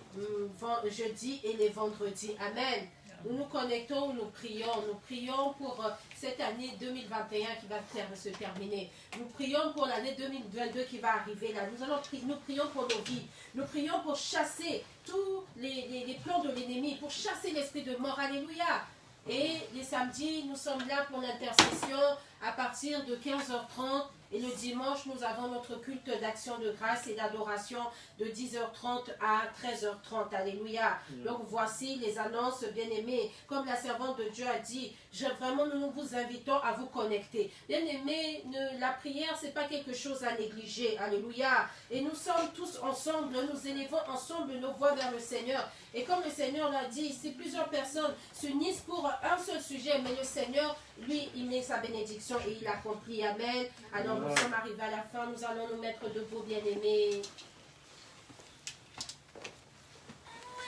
jeudis et les vendredis. Amen. Nous nous connectons, nous prions pour cette année 2021 qui va se terminer. Nous prions pour l'année 2022 qui va arriver là. Nous prions pour nos vies. Nous prions pour chasser tous les plans de l'ennemi, pour chasser l'esprit de mort. Alléluia. Et les samedis, nous sommes là pour l'intercession à partir de 15h30. Et le dimanche, nous avons notre culte d'action de grâce et d'adoration de 10h30 à 13h30. Alléluia. Donc voici les annonces, bien-aimés. Comme la servante de Dieu a dit, vraiment nous vous invitons à vous connecter. Bien-aimés, la prière, ce n'est pas quelque chose à négliger. Alléluia. Et nous sommes tous ensemble, nous élevons ensemble nos voix vers le Seigneur. Et comme le Seigneur l'a dit, si plusieurs personnes s'unissent pour un seul sujet, mais le Seigneur, lui, il met sa bénédiction et il accomplit. Amen. Alors nous sommes arrivés à la fin, nous allons nous mettre debout, bien-aimés.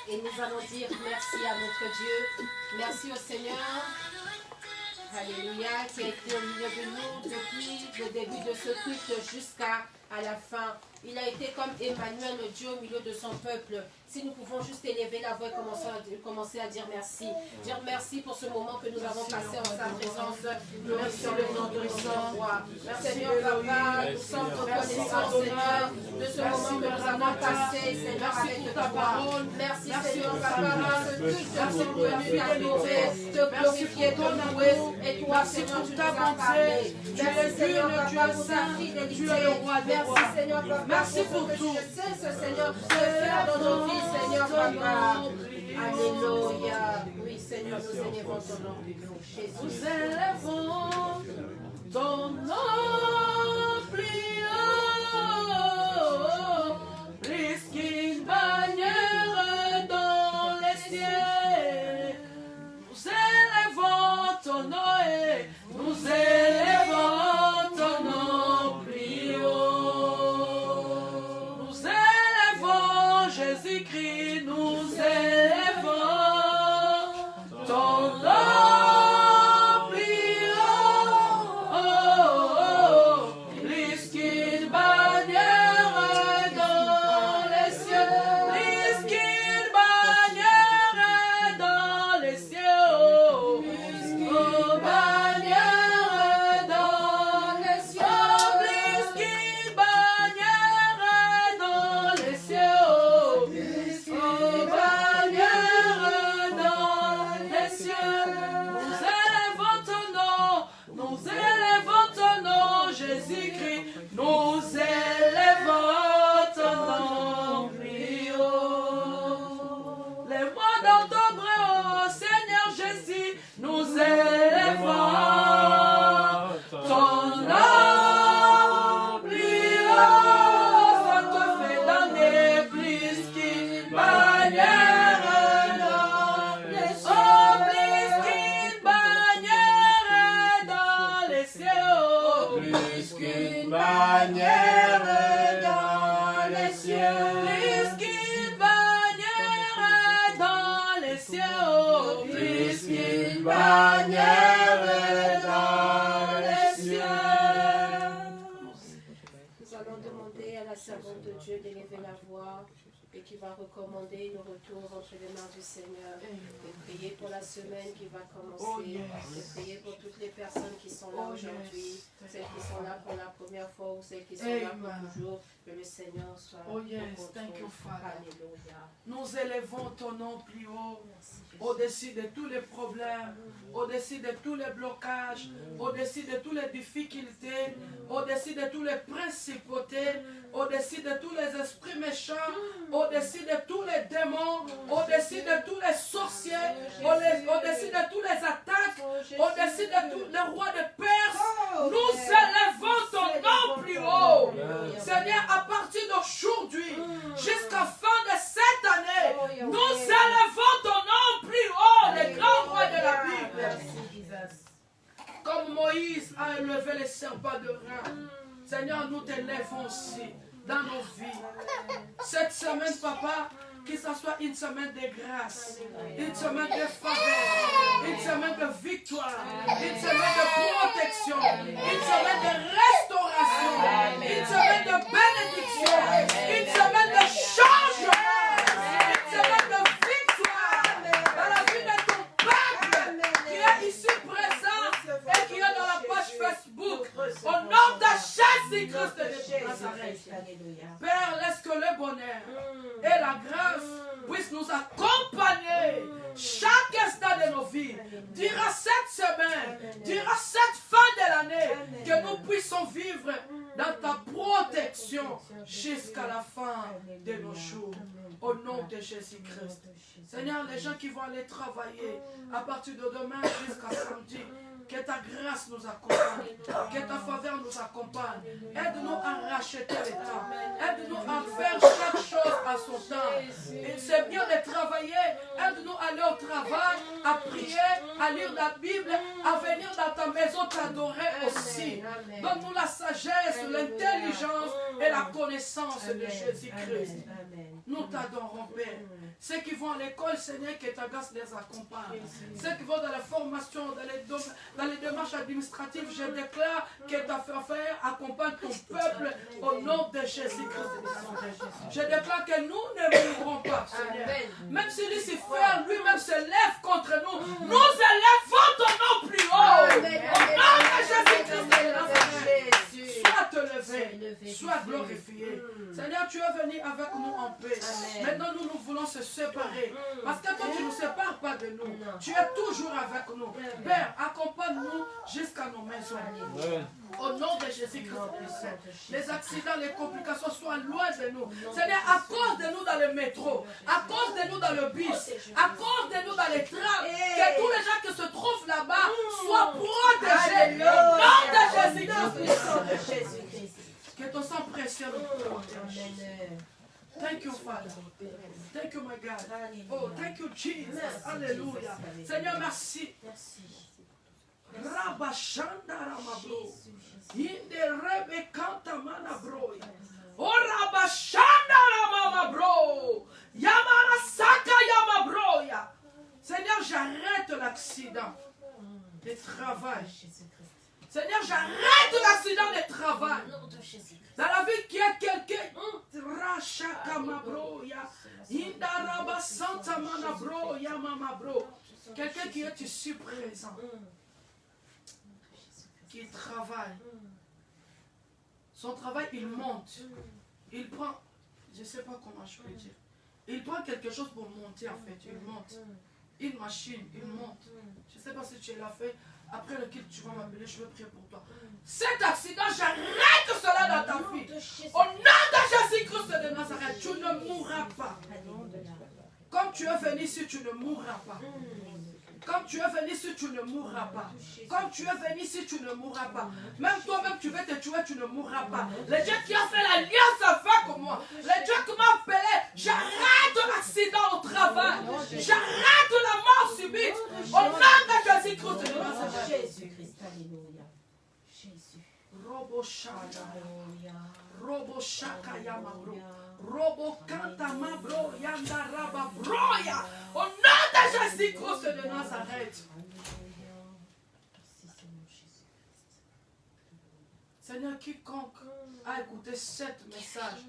Et nous allons dire merci à notre Dieu. Merci au Seigneur. Alléluia, qui a été au milieu de nous depuis le début de ce culte jusqu'à la fin. Il a été comme Emmanuel, le Dieu au milieu de son peuple. Si nous pouvons juste élever la voix et commencer à dire merci. Dire merci pour ce moment que nous avons passé en sa présence. Glorifions le nom de son roi. Seigneur Papa, nous sommes reconnaissants, Seigneur, de ce moment que nous avons passé, Seigneur, avec ta parole. Merci, Seigneur Papa, parce que tous nous sommes venus t'adorer, te glorifier, te louer. Et toi, Seigneur, tu nous as parlé. Merci, Seigneur Papa, pour ta fidélité. Merci, Seigneur Papa. Merci pour tout. Je sais, Seigneur, de faire dans nos vies, Seigneur Papa. Alléluia. Oui, Seigneur, nous élevons ton nom. Jésus. Nous élevons ton nom plus haut, plus qu'une bannière dans les cieux. Nous élevons ton nom et nous élevons ton nom plus haut. Nous élevons Jésus-Christ, nous élevons ton nom plus haut, plus qu'une nous élevons ton nom plus haut. Les mois d'octobre, oh Seigneur Jésus, nous élevons ton nom plus haut. Ça te fait donner plus qu'une bannière dans les cieux. Oh, plus qu'une bannière dans les cieux. Plus qu'une bannière dans les cieux. Plus qu'une bannière dans les cieux. Plus qu'une bannière dans les cieux. Nous allons demander à la servante de Dieu d'élever la voix et qui va recommander le retour entre les mains du Seigneur. De prier pour la semaine qui va commencer. De prier pour toutes les personnes qui sont là aujourd'hui. Celles qui sont là pour la première fois ou celles qui sont là pour toujours. Que le Seigneur soit Oh yes, thank you, Father. Alléluia. Nous élevons ton nom plus haut, au-dessus de tous les problèmes, au-dessus de tous les blocages, au-dessus de toutes les difficultés, au-dessus de toutes les principautés, au-dessus de tous les esprits méchants, au-dessus de tous les démons, au-dessus de tous les sorciers, au-dessus de toutes les attaques, au-dessus de tous les rois de Perse. Nous élevons ton nom plus haut. Seigneur, à partir d'aujourd'hui, jusqu'à fin de cette année, nous élevons ton nom plus haut, les grands rois de la Bible. Comme Moïse a élevé les serpents de rein, Seigneur, nous t'élèvons aussi dans nos vies. Cette semaine, Papa, que ce soit une semaine de grâce, une semaine de faveur, une semaine de victoire, une semaine de protection, une semaine de restauration, une semaine de bénédiction, une semaine de changement, une semaine de victoire dans la vie de ton peuple qui est ici présent et qui est dans la page Facebook. Au nom de Jésus-Christ de Nazareth. Père, laisse que le bonheur et la grâce puissent nous accompagner chaque instant de nos vies. Durant cette semaine, durant cette fin de l'année, que nous puissions vivre dans ta protection jusqu'à la fin de nos jours. Au nom de Jésus-Christ. Seigneur, les gens qui vont aller travailler à partir de demain jusqu'à samedi, que ta grâce nous accompagne, que ta faveur nous accompagne. Aide-nous à racheter le temps. Aide-nous à faire chaque chose à son temps. Et c'est bien de travailler. Aide-nous à aller au travail, à prier, à lire la Bible, à venir dans ta maison t'adorer aussi. Donne-nous la sagesse, l'intelligence et la connaissance de Jésus-Christ. Nous t'adorons, Père. Ceux qui vont à l'école, Seigneur, que ta grâce les accompagne. Ceux qui vont dans la formation, dans les démarches administratives, je déclare que ta faveur accompagne ton peuple au nom de Jésus-Christ. Je déclare que nous ne mourrons pas, Seigneur. Même si Lucifer lui-même se lève contre nous, nous élevons ton nom plus haut. Au nom de Jésus-Christ. Sois élevé, sois glorifié. Seigneur, tu es venu avec nous en paix. Maintenant, nous voulons se séparer. Parce que toi, tu ne nous sépares pas de nous. Tu es toujours avec nous. Père, accompagne-nous jusqu'à nos maisons. Au nom de Jésus-Christ. Les accidents, les complications soient loin de nous. Seigneur, à cause de nous dans le métro, à cause de nous dans le bus, à cause de nous dans les trams, que tous les gens qui se trouvent là-bas soient protégés. Au nom de Jésus-Christ. Que ton sang précieux nous protège. Thank you, Father. Thank you, my God. Oh, thank you, Jesus. Alléluia. Seigneur, merci. Rabashanda Ramabro. Inde Rebe Kanta Manabroya. Oh, Rabashanda Ramabro. Yamara Saka Yamabroya. Seigneur, j'arrête l'accident de travail. Seigneur, j'arrête l'accident de travail. Dans la vie qui est quelqu'un, quelqu'un qui est ici présent, qui travaille. Son travail, il monte. Il prend, je ne sais pas comment je peux dire. Il prend quelque chose pour monter en fait. Il monte. une machine, il monte. Je ne sais pas si tu l'as fait. Après le kit, tu vas m'appeler, je vais prier pour toi. Cet accident, j'arrête cela dans ta vie. Au nom de Jésus-Christ de Nazareth, tu ne mourras pas. Comme tu es venu ici, tu ne mourras pas. Comme tu es venu ici, tu ne mourras pas. Comme tu es venu ici, tu ne mourras pas. Même toi-même, tu veux te tuer, tu ne mourras pas. Le Dieu qui a fait l'alliance avec moi, le Dieu qui m'a appelé, j'arrête l'accident au travail. J'arrête la mort subite. Au nom de Jésus-Christ de Nazareth. Jésus-Christ, alléluia. Jésus. Robo Shaka. Robo Shaka Yamabro. Robo Kantama Bro Yanda Raba Broya. Au nom de Jésus-Christ de Nazareth. Seigneur, quiconque a écouté cet message,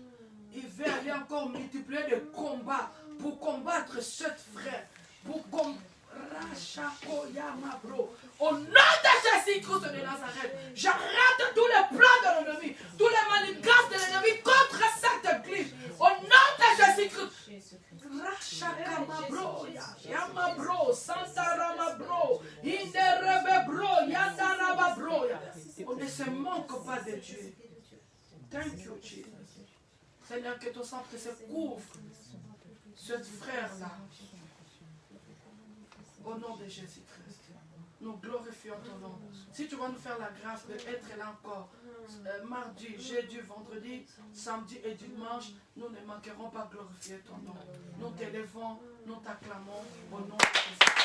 il veut aller encore multiplier de combats pour combattre cet frère. Pour combattre. Au nom de Jésus-Christ de Nazareth, j'arrête tous les plans de l'ennemi, tous les manigances de l'ennemi contre cette église. Au nom de Jésus-Christ. On ne se manque pas de Dieu. Thank you, Jesus. Seigneur, que ton sang se couvre ce frère-là. Au nom de Jésus-Christ, nous glorifions ton nom. Si tu vas nous faire la grâce d'être là encore, mardi, jeudi, vendredi, samedi et dimanche, nous ne manquerons pas glorifier ton nom. Nous t'élevons, nous t'acclamons au nom de Jésus.